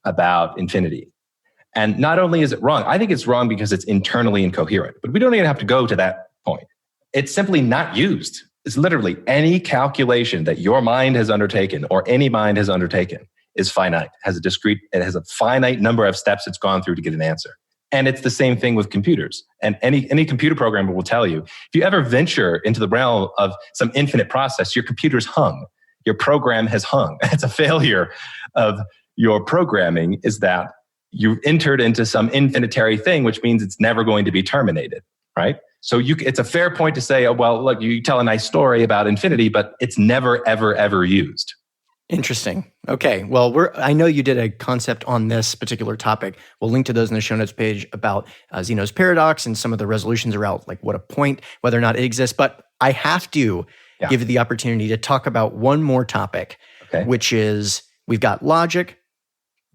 about infinity. And not only is it wrong, I think it's wrong because it's internally incoherent, but we don't even have to go to that point. It's simply not used. It's literally any calculation that your mind has undertaken or any mind has undertaken is finite, it has a finite number of steps it's gone through to get an answer. And it's the same thing with computers. And any computer programmer will tell you, if you ever venture into the realm of some infinite process, your computer's hung. Your program has hung. It's a failure of your programming is that you've entered into some infinitary thing, which means it's never going to be terminated, right? So it's a fair point to say, oh, well, look, you tell a nice story about infinity, but it's never, ever, ever used. Interesting. Okay. Well, I know you did a concept on this particular topic. We'll link to those in the show notes page about Zeno's paradox and some of the resolutions around like what a point, whether or not it exists. But I have to give you the opportunity to talk about one more topic, which is we've got logic.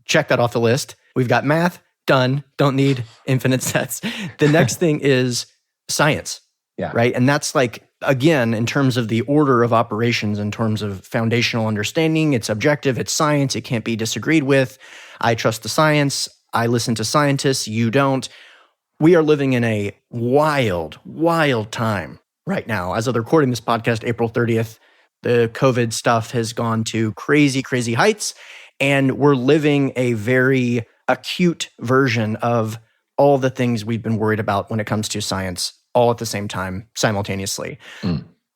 Check that off the list. We've got math. Done. Don't need infinite sets. The next thing is science. Yeah. Right. And that's like, again, in terms of the order of operations, in terms of foundational understanding, it's objective, it's science, it can't be disagreed with. I trust the science. I listen to scientists. You don't. We are living in a wild, wild time right now. As of the recording this podcast, April 30th, the COVID stuff has gone to crazy, crazy heights. And we're living a very acute version of all the things we've been worried about when it comes to science, all at the same time, simultaneously.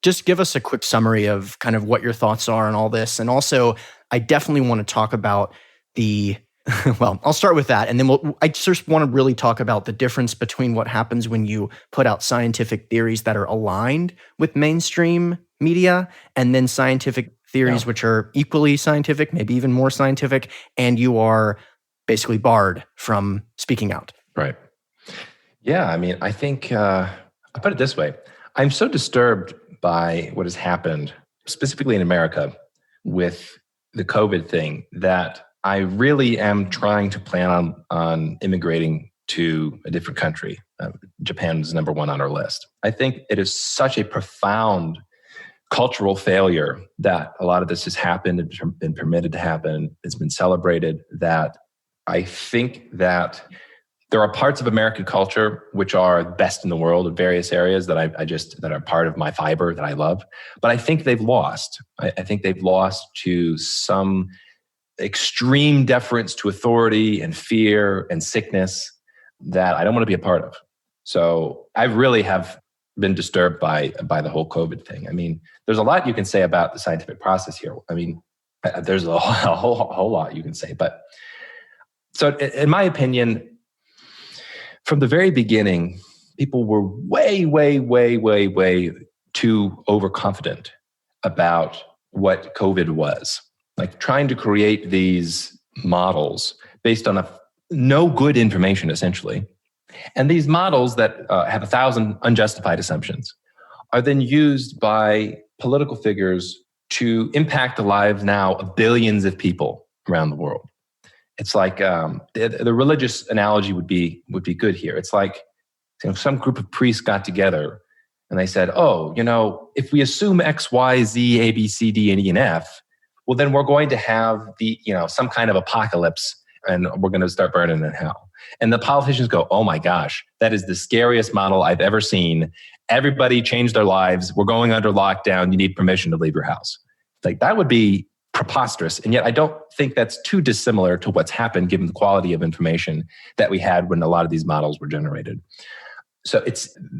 Just give us a quick summary of kind of what your thoughts are on all this. And also, I definitely want to talk about well, I'll start with that. And then I just want to really talk about the difference between what happens when you put out scientific theories that are aligned with mainstream media and then scientific theories which are equally scientific, maybe even more scientific, and you are basically barred from speaking out. Right. Yeah, I mean, I think, I'll put it this way. I'm so disturbed by what has happened, specifically in America, with the COVID thing, that I really am trying to plan on immigrating to a different country. Japan is number one on our list. I think it is such a profound cultural failure that a lot of this has happened and been permitted to happen. It's been celebrated, that I think that there are parts of American culture which are best in the world in various areas that that are part of my fiber that I love. But I think they've lost. I think they've lost to some extreme deference to authority and fear and sickness that I don't want to be a part of. So I really have been disturbed by the whole COVID thing. I mean, there's a lot you can say about the scientific process here. I mean, there's a whole lot you can say. But so in my opinion, from the very beginning, people were way, way, way, way, way too overconfident about what COVID was. Like trying to create these models based on no good information, essentially. And these models that have 1,000 unjustified assumptions are then used by political figures to impact the lives now of billions of people around the world. It's like the religious analogy would be good here. It's like some group of priests got together and they said, oh, if we assume X, Y, Z, A, B, C, D, and E, and F, well, then we're going to have some kind of apocalypse and we're going to start burning in hell. And the politicians go, oh my gosh, that is the scariest model I've ever seen. Everybody changed their lives. We're going under lockdown. You need permission to leave your house. Like that would be preposterous. And yet I don't think that's too dissimilar to what's happened given the quality of information that we had when a lot of these models were generated. So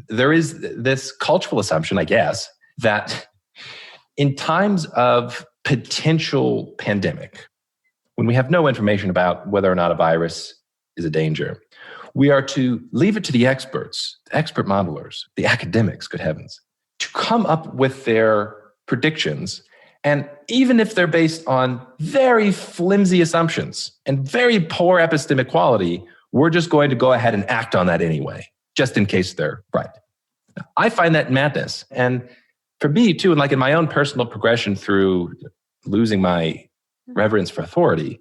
there is this cultural assumption, I guess, that in times of potential pandemic when we have no information about whether or not a virus is a danger, we are to leave it to the experts, the expert modelers, the academics, good heavens, to come up with their predictions. And even if they're based on very flimsy assumptions and very poor epistemic quality, we're just going to go ahead and act on that anyway, just in case they're right. I find that madness. And for me too, and like in my own personal progression through losing my reverence for authority,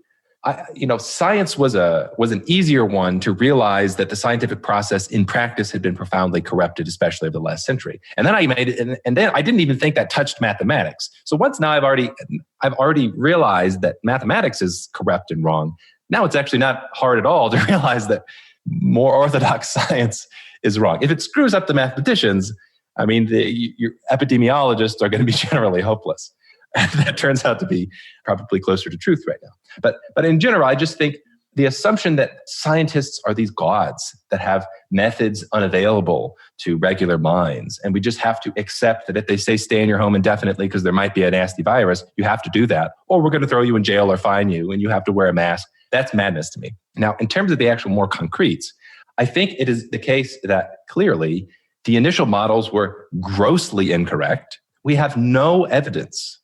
science was an easier one to realize that the scientific process in practice had been profoundly corrupted, especially over the last century. And then I made it, and then I didn't even think that touched mathematics. So once now I've already realized that mathematics is corrupt and wrong. Now it's actually not hard at all to realize that more orthodox science is wrong. If it screws up the mathematicians, I mean, your epidemiologists are going to be generally hopeless. And that turns out to be probably closer to truth right now. But in general, I just think the assumption that scientists are these gods that have methods unavailable to regular minds, and we just have to accept that if they say stay in your home indefinitely because there might be a nasty virus, you have to do that, or we're going to throw you in jail or fine you, and you have to wear a mask. That's madness to me. Now, in terms of the actual more concretes, I think it is the case that clearly the initial models were grossly incorrect. We have no evidence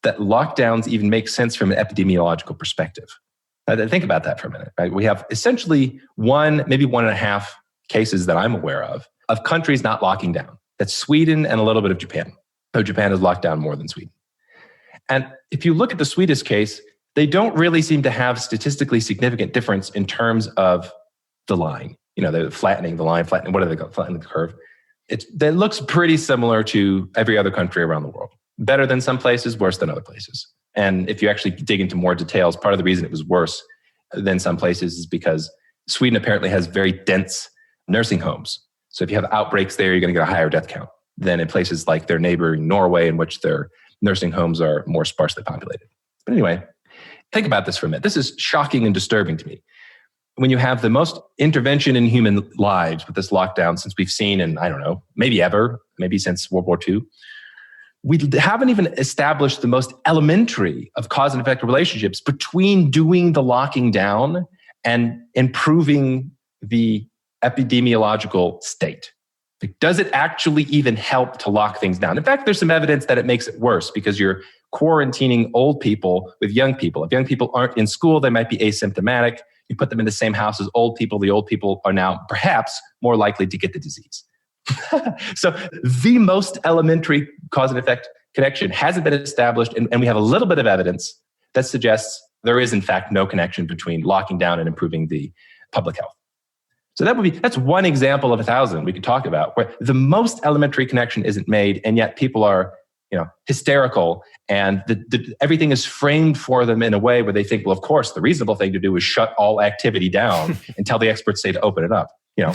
that lockdowns even make sense from an epidemiological perspective. Now, think about that for a minute. Right? We have essentially one, maybe 1.5 cases that I'm aware of countries not locking down. That's Sweden and a little bit of Japan. So Japan has locked down more than Sweden. And if you look at the Swedish case, they don't really seem to have statistically significant difference in terms of the line. They're flattening the line, what do they call flattening the curve? That looks pretty similar to every other country around the world. Better than some places, worse than other places. And if you actually dig into more details, part of the reason it was worse than some places is because Sweden apparently has very dense nursing homes. So if you have outbreaks there, you're going to get a higher death count than in places like their neighboring Norway, in which their nursing homes are more sparsely populated. But anyway, think about this for a minute. This is shocking and disturbing to me. When you have the most intervention in human lives with this lockdown since we've seen in, I don't know, maybe since World War II, we haven't even established the most elementary of cause and effect relationships between doing the locking down and improving the epidemiological state. Does it actually even help to lock things down? In fact, there's some evidence that it makes it worse because you're quarantining old people with young people. If young people aren't in school, they might be asymptomatic. You put them in the same house as old people. The old people are now perhaps more likely to get the disease. So the most elementary cause and effect connection hasn't been established, and we have a little bit of evidence that suggests there is in fact no connection between locking down and improving the public health. So that's one example of 1,000 we could talk about where the most elementary connection isn't made, and yet people are hysterical, and everything is framed for them in a way where they think, well, of course, the reasonable thing to do is shut all activity down until the experts say to open it up. Yeah.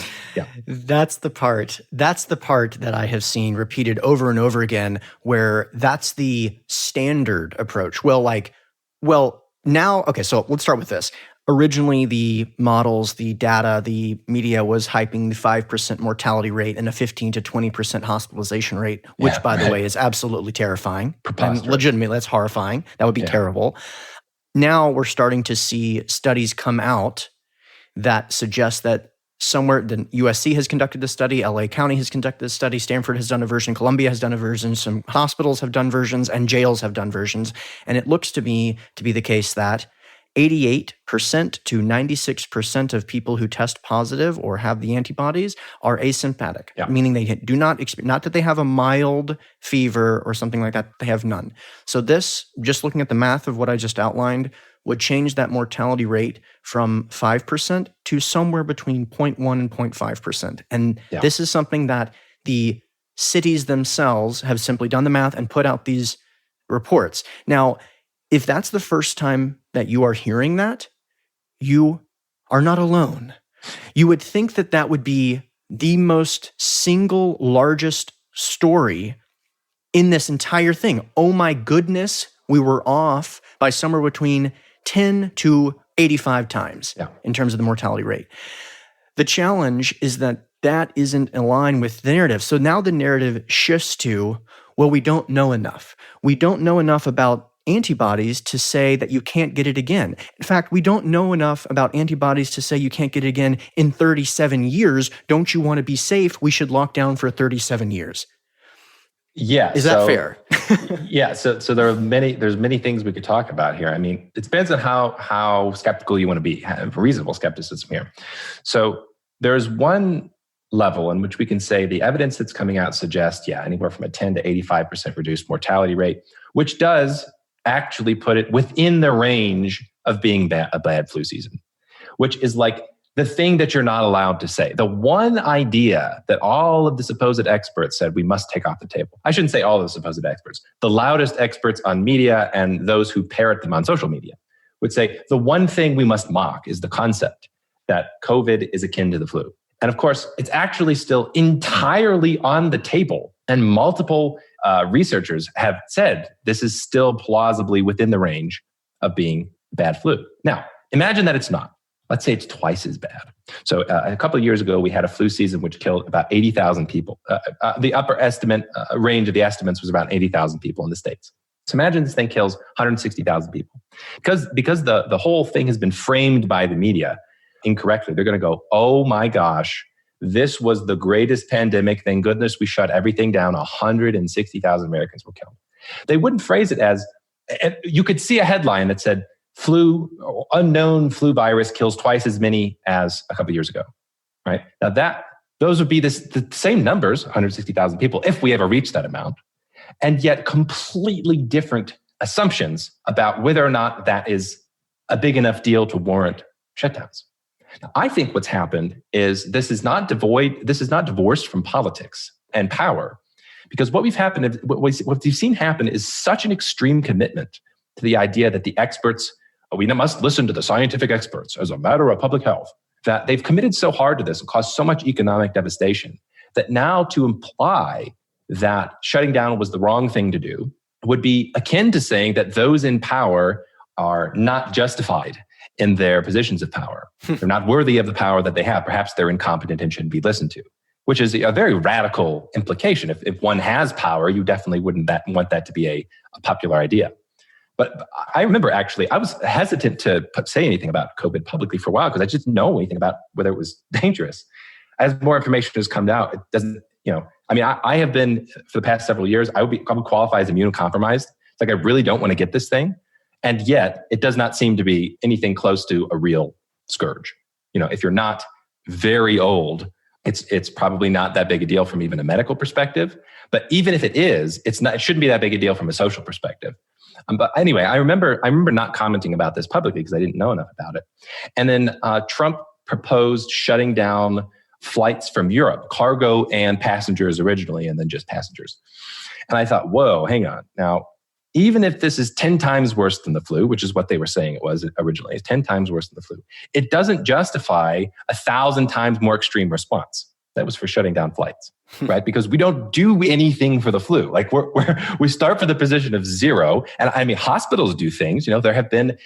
That's the part that I have seen repeated over and over again, where that's the standard approach. Now, okay, so let's start with this. Originally, the models, the data, the media was hyping the 5% mortality rate and a 15 to 20% hospitalization rate, which, by the way, is absolutely terrifying. And legitimately, that's horrifying. That would be terrible. Now we're starting to see studies come out that suggest that somewhere, the USC has conducted this study, LA County has conducted this study, Stanford has done a version, Columbia has done a version, some hospitals have done versions, and jails have done versions. And it looks to me to be the case that 88% to 96% of people who test positive or have the antibodies are asymptomatic, meaning they do not experience, not that they have a mild fever or something like that, they have none. So this, just looking at the math of what I just outlined, would change that mortality rate from 5% to somewhere between 0.1 and 0.5%. And this is something that the cities themselves have simply done the math and put out these reports. Now, if that's the first time that you are hearing that, you are not alone. You would think that that would be the most single largest story in this entire thing. Oh my goodness, we were off by somewhere between 10 to 85 times in terms of the mortality rate. The challenge is that that isn't in line with the narrative. So now the narrative shifts to, well, we don't know enough. We don't know enough about antibodies to say that you can't get it again. In fact, we don't know enough about antibodies to say you can't get it again in 37 years. Don't you want to be safe? We should lock down for 37 years. Yeah. Is that fair? Yeah. So there's many things we could talk about here. I mean, it depends on how skeptical you want to be, have reasonable skepticism here. So there's one level in which we can say the evidence that's coming out suggests, anywhere from a 10 to 85% reduced mortality rate, which does actually put it within the range of being a bad flu season, which is like the thing that you're not allowed to say. The one idea that all of the supposed experts said we must take off the table. I shouldn't say all of the supposed experts. The loudest experts on media and those who parrot them on social media would say the one thing we must mock is the concept that COVID is akin to the flu. And of course, it's actually still entirely on the table. And multiple researchers have said this is still plausibly within the range of being bad flu. Now, imagine that it's not. Let's say it's twice as bad. So a couple of years ago, we had a flu season which killed about 80,000 people. The upper estimate range of the estimates was about 80,000 people in the States. So imagine this thing kills 160,000 people. Because the whole thing has been framed by the media incorrectly. They're going to go, oh my gosh, this was the greatest pandemic. Thank goodness we shut everything down. 160,000 Americans were killed. They wouldn't phrase it as, you could see a headline that said, unknown flu virus kills twice as many as a couple of years ago, right? Now those would be the same numbers, 160,000 people, if we ever reach that amount, and yet completely different assumptions about whether or not that is a big enough deal to warrant shutdowns. Now, I think what's happened is this is not divorced from politics and power, because what we've seen happen is such an extreme commitment to the idea that the experts, we must listen to the scientific experts as a matter of public health, that they've committed so hard to this and caused so much economic devastation that now to imply that shutting down was the wrong thing to do would be akin to saying that those in power are not justified in their positions of power. They're not worthy of the power that they have. Perhaps they're incompetent and shouldn't be listened to, which is a very radical implication. If one has power, you definitely wouldn't want that to be a popular idea. But I remember actually, I was hesitant to say anything about COVID publicly for a while because I just didn't know anything about whether it was dangerous. As more information has come out, it doesn't, I have been, for the past several years, I would qualify as immunocompromised. It's like I really don't want to get this thing. And yet, it does not seem to be anything close to a real scourge. If you're not very old, it's probably not that big a deal from even a medical perspective. But even if it is, it shouldn't be that big a deal from a social perspective. But anyway, I remember not commenting about this publicly because I didn't know enough about it. And then Trump proposed shutting down flights from Europe, cargo and passengers originally, and then just passengers. And I thought, whoa, hang on. Now, even if this is 10 times worse than the flu, which is what they were saying it was originally, it's 10 times worse than the flu, it doesn't justify 1,000 times more extreme response. That was for shutting down flights, right? Because we don't do anything for the flu. Like we start from the position of zero. And I mean, hospitals do things. There have been,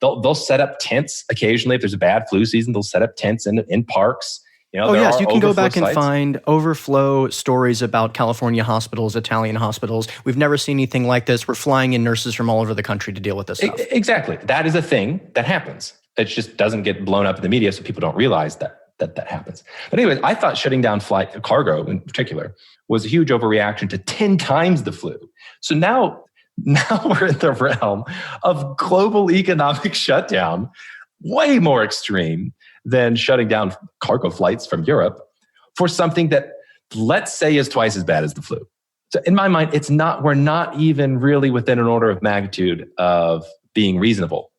they'll set up tents occasionally. If there's a bad flu season, they'll set up tents in parks. Yes, you can go back and find overflow stories about California hospitals, Italian hospitals. We've never seen anything like this. We're flying in nurses from all over the country to deal with this stuff. Exactly. That is a thing that happens. It just doesn't get blown up in the media, so people don't realize that happens. But anyway, I thought shutting down flight cargo in particular was a huge overreaction to 10 times the flu. So now we're in the realm of global economic shutdown, way more extreme than shutting down cargo flights from Europe for something that, let's say, is twice as bad as the flu. So in my mind, we're not even really within an order of magnitude of being reasonable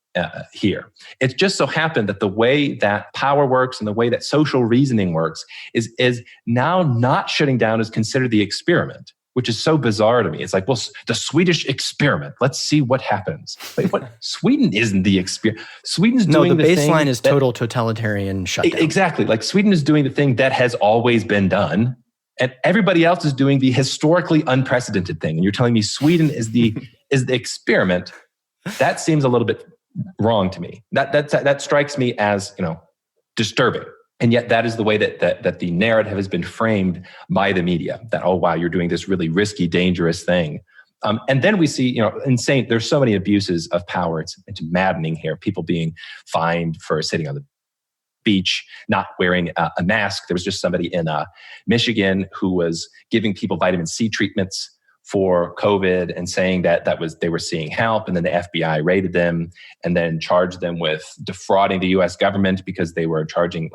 here. It just so happened that the way that power works and the way that social reasoning works is now not shutting down is considered the experiment, which is so bizarre to me. It's like, well, the Swedish experiment. Let's see what happens. Wait, what? Sweden isn't the experiment. Sweden's doing the thing. No, the baseline is total totalitarian shutdown. Exactly. Like Sweden is doing the thing that has always been done, and everybody else is doing the historically unprecedented thing. And you're telling me Sweden is the experiment? That seems a little bit wrong to me. That strikes me as disturbing. And yet that is the way that the narrative has been framed by the media. That, oh, wow, you're doing this really risky, dangerous thing. And then we see, insane. There's so many abuses of power. It's maddening here. People being fined for sitting on the beach, not wearing a mask. There was just somebody in Michigan who was giving people vitamin C treatments for COVID and saying that they were seeing help. And then the FBI raided them and then charged them with defrauding the US government because they were charging,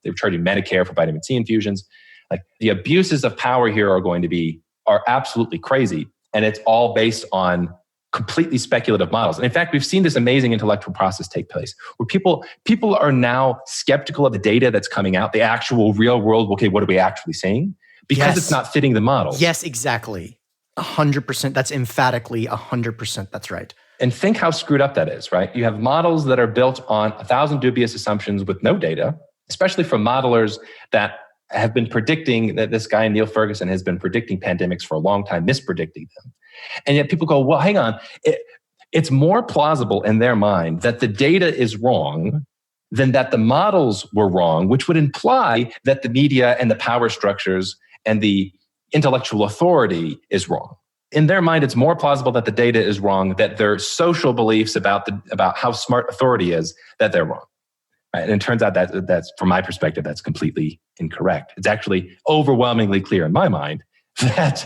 they were charging Medicare for vitamin C infusions. Like, the abuses of power here are absolutely crazy. And it's all based on completely speculative models. And in fact, we've seen this amazing intellectual process take place where people are now skeptical of the data that's coming out, the actual real world. Okay, what are we actually seeing? Because it's not fitting the models. Yes, exactly. 100%. That's emphatically 100%. That's right. And think how screwed up that is, right? You have models that are built on 1,000 dubious assumptions with no data, especially from modelers that have been predicting that this guy, Neil Ferguson, has been predicting pandemics for a long time, mispredicting them. And yet people go, well, hang on. It's more plausible in their mind that the data is wrong than that the models were wrong, which would imply that the media and the power structures and the intellectual authority is wrong. In their mind, it's more plausible that the data is wrong, that their social beliefs about how smart authority is, that they're wrong. Right? And it turns out that's, from my perspective, that's completely incorrect. It's actually overwhelmingly clear in my mind that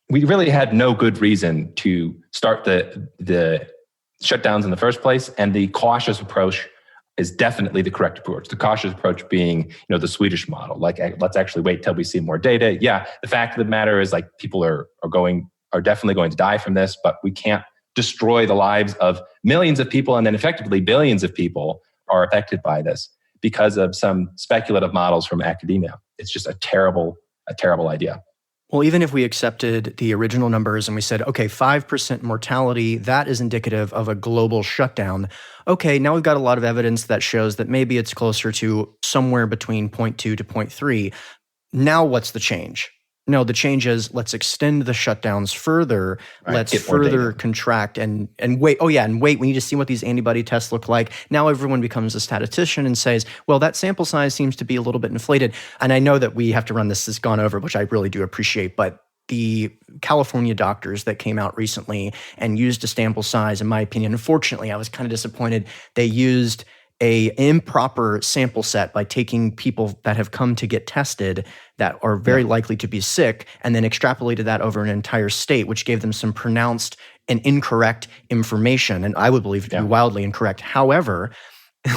we really had no good reason to start the shutdowns in the first place, and the cautious approach is definitely the correct approach. The cautious approach being, the Swedish model. Like, let's actually wait till we see more data. Yeah, the fact of the matter is, people are definitely going to die from this, but we can't destroy the lives of millions of people, and then effectively billions of people are affected by this because of some speculative models from academia. It's just a terrible idea. Well, even if we accepted the original numbers and we said, okay, 5% mortality, that is indicative of a global shutdown. Okay, now we've got a lot of evidence that shows that maybe it's closer to somewhere between 0.2 to 0.3. Now what's the change? No, the change is, let's extend the shutdowns further. Right, let's further contract and wait. Oh yeah, and wait, we need to see what these antibody tests look like. Now everyone becomes a statistician and says, well, that sample size seems to be a little bit inflated. And I know that we have to run this has gone over, which I really do appreciate, but the California doctors that came out recently and used a sample size, in my opinion, unfortunately, I was kind of disappointed. They used an improper sample set by taking people that have come to get tested that are very likely to be sick and then extrapolated that over an entire state, which gave them some pronounced and incorrect information. And I would believe to be wildly incorrect. However,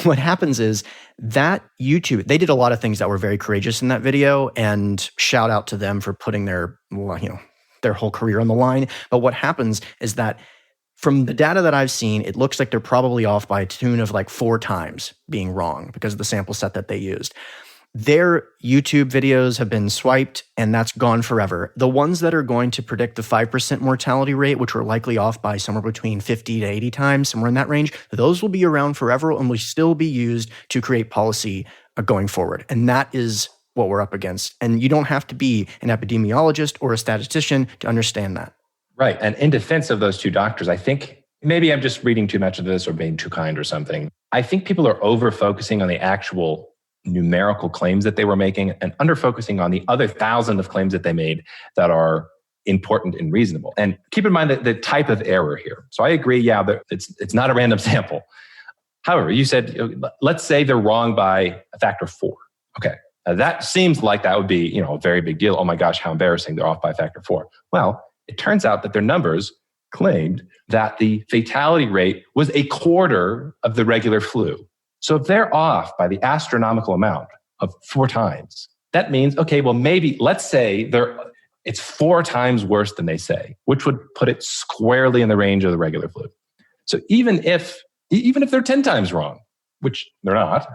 what happens is that YouTube, they did a lot of things that were very courageous in that video, and shout out to them for putting their whole career on the line. But what happens is that from the data that I've seen, it looks like they're probably off by a tune of 4 times being wrong because of the sample set that they used. Their YouTube videos have been swiped, and that's gone forever. The ones that are going to predict the 5% mortality rate, which were likely off by somewhere between 50 to 80 times, somewhere in that range, those will be around forever and will still be used to create policy going forward. And that is what we're up against. And you don't have to be an epidemiologist or a statistician to understand that. Right. And in defense of those two doctors, I think maybe I'm just reading too much of this or being too kind or something. I think people are over-focusing on the actual numerical claims that they were making and under-focusing on the other 1,000 of claims that they made that are important and reasonable. And keep in mind that the type of error here. So I agree, it's not a random sample. However, you said, let's say they're wrong by a factor of 4. Okay. That seems like that would be, a very big deal. Oh my gosh, how embarrassing. They're off by a factor of 4. Well, it turns out that their numbers claimed that the fatality rate was a quarter of the regular flu. So if they're off by the astronomical amount of 4 times, that means, okay, well, maybe let's say it's 4 times worse than they say, which would put it squarely in the range of the regular flu. So even if they're 10 times wrong, which they're not,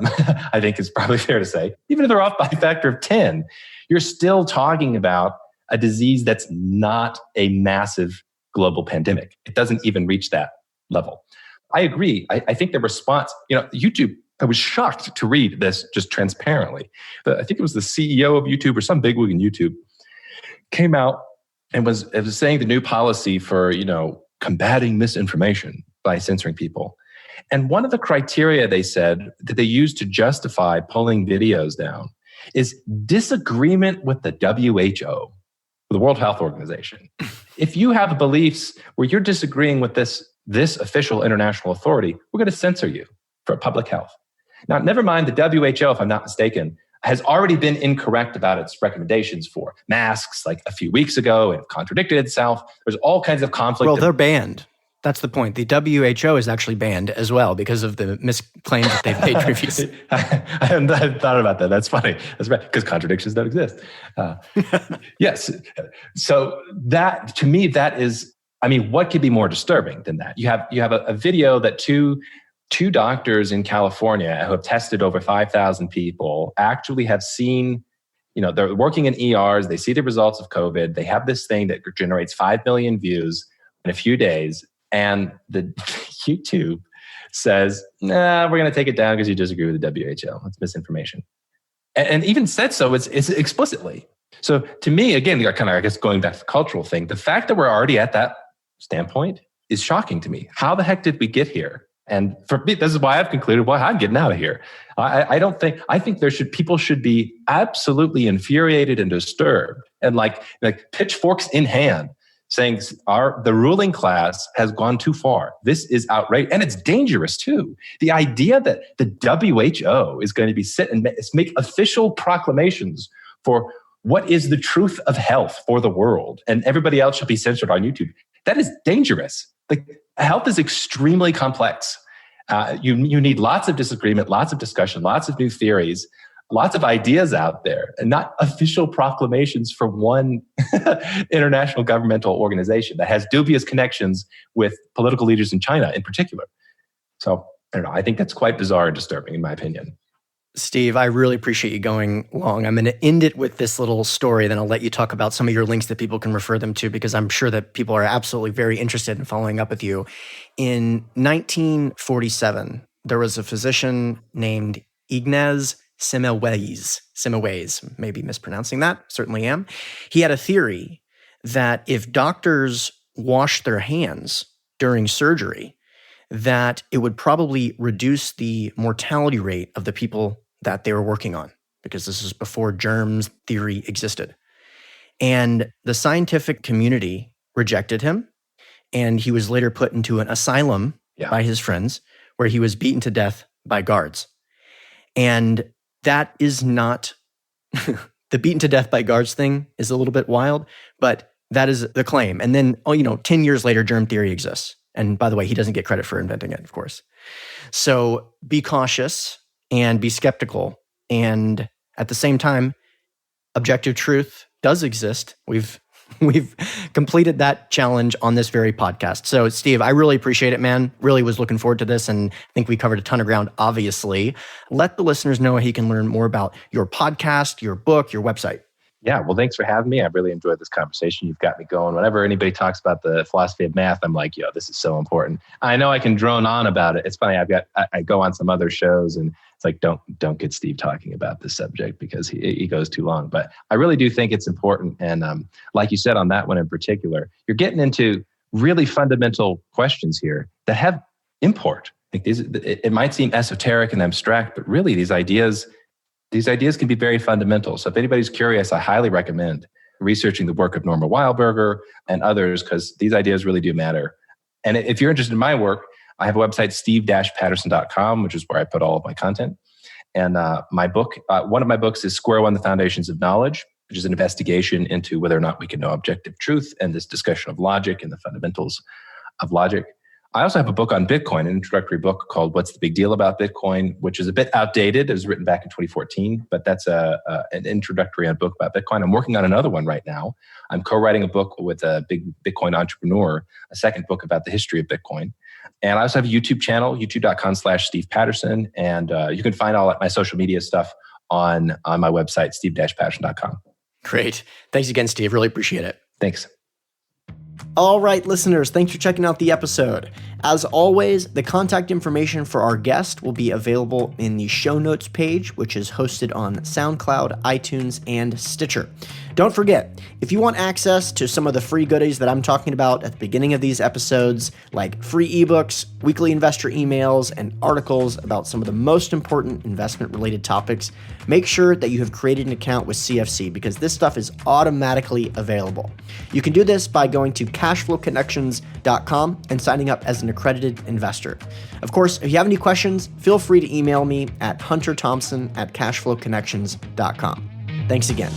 I think is probably fair to say, even if they're off by a factor of 10, you're still talking about a disease that's not a massive global pandemic. It doesn't even reach that level. I agree. I think the response, YouTube, I was shocked to read this just transparently. I think it was the CEO of YouTube or some bigwig in YouTube came out and was saying the new policy for, combating misinformation by censoring people. And one of the criteria they said that they used to justify pulling videos down is disagreement with the WHO, the World Health Organization. if you have beliefs where you're disagreeing with this official international authority, we're going to censor you for public health. Now, never mind the WHO, if I'm not mistaken, has already been incorrect about its recommendations for masks like a few weeks ago and contradicted itself. There's all kinds of conflict. Well, they're banned. That's the point. The WHO is actually banned as well because of the misclaims that they've made previously. I hadn't thought about that. That's funny. That's right, because contradictions don't exist. Yes. So that, to me, that is, I mean, what could be more disturbing than that? You have a video that two doctors in California who have tested over 5,000 people actually have seen, they're working in ERs, they see the results of COVID, they have this thing that generates 5 million views in a few days, and the YouTube says, nah, we're going to take it down because you disagree with the WHO. It's misinformation. And even said so, it's explicitly. So to me, again, kind of, I guess, going back to the cultural thing, the fact that we're already at that standpoint is shocking to me. How the heck did we get here? And for me, this is why I've concluded, well, I'm getting out of here. I think people should be absolutely infuriated and disturbed and like pitchforks in hand, saying the ruling class has gone too far. This is outrageous. And it's dangerous too. The idea that the WHO is going to be sit and make official proclamations for what is the truth of health for the world, and everybody else should be censored on YouTube. That is dangerous. Like, health is extremely complex. You need lots of disagreement, lots of discussion, lots of new theories, lots of ideas out there, and not official proclamations from one international governmental organization that has dubious connections with political leaders in China in particular. So, I don't know. I think that's quite bizarre and disturbing, in my opinion. Steve, I really appreciate you going long. I'm going to end it with this little story, then I'll let you talk about some of your links that people can refer them to, because I'm sure that people are absolutely very interested in following up with you. In 1947, there was a physician named Ignaz Semmelweis, maybe mispronouncing that, certainly am. He had a theory that if doctors washed their hands during surgery, that it would probably reduce the mortality rate of the people that they were working on, because this is before germs theory existed. And the scientific community rejected him, and he was later put into an asylum by his friends, where he was beaten to death by guards. And that is not, the beaten to death by guards thing is a little bit wild, but that is the claim. And then, 10 years later, germ theory exists. And by the way, he doesn't get credit for inventing it, of course. So be cautious and be skeptical. And at the same time, objective truth does exist. We've completed that challenge on this very podcast. So Steve, I really appreciate it, man. Really was looking forward to this, and I think we covered a ton of ground, obviously. Let the listeners know how he can learn more about your podcast, your book, your website. Yeah, well, thanks for having me. I really enjoyed this conversation. You've got me going. Whenever anybody talks about the philosophy of math, I'm like, this is so important. I know I can drone on about it. It's funny. I go on some other shows, and it's like, don't get Steve talking about this subject because he goes too long. But I really do think it's important. And like you said on that one in particular, you're getting into really fundamental questions here that have import. Like it might seem esoteric and abstract, but really these ideas can be very fundamental. So if anybody's curious, I highly recommend researching the work of Norma Weilberger and others, because these ideas really do matter. And if you're interested in my work, I have a website, steve-patterson.com, which is where I put all of my content. And my book, one of my books is Square One, The Foundations of Knowledge, which is an investigation into whether or not we can know objective truth and this discussion of logic and the fundamentals of logic. I also have a book on Bitcoin, an introductory book called What's the Big Deal About Bitcoin, which is a bit outdated. It was written back in 2014, but that's an introductory book about Bitcoin. I'm working on another one right now. I'm co-writing a book with a big Bitcoin entrepreneur, a second book about the history of Bitcoin. And I also have a YouTube channel, youtube.com/Steve Patterson. And you can find all my social media stuff on my website, steve-patterson.com. Great. Thanks again, Steve. Really appreciate it. Thanks. All right, listeners, thanks for checking out the episode. As always, the contact information for our guest will be available in the show notes page, which is hosted on SoundCloud, iTunes, and Stitcher. Don't forget, if you want access to some of the free goodies that I'm talking about at the beginning of these episodes, like free ebooks, weekly investor emails, and articles about some of the most important investment-related topics, make sure that you have created an account with CFC because this stuff is automatically available. You can do this by going to cashflowconnections.com and signing up as an accredited investor. Of course, if you have any questions, feel free to email me at hunterthompson@cashflowconnections.com. Thanks again.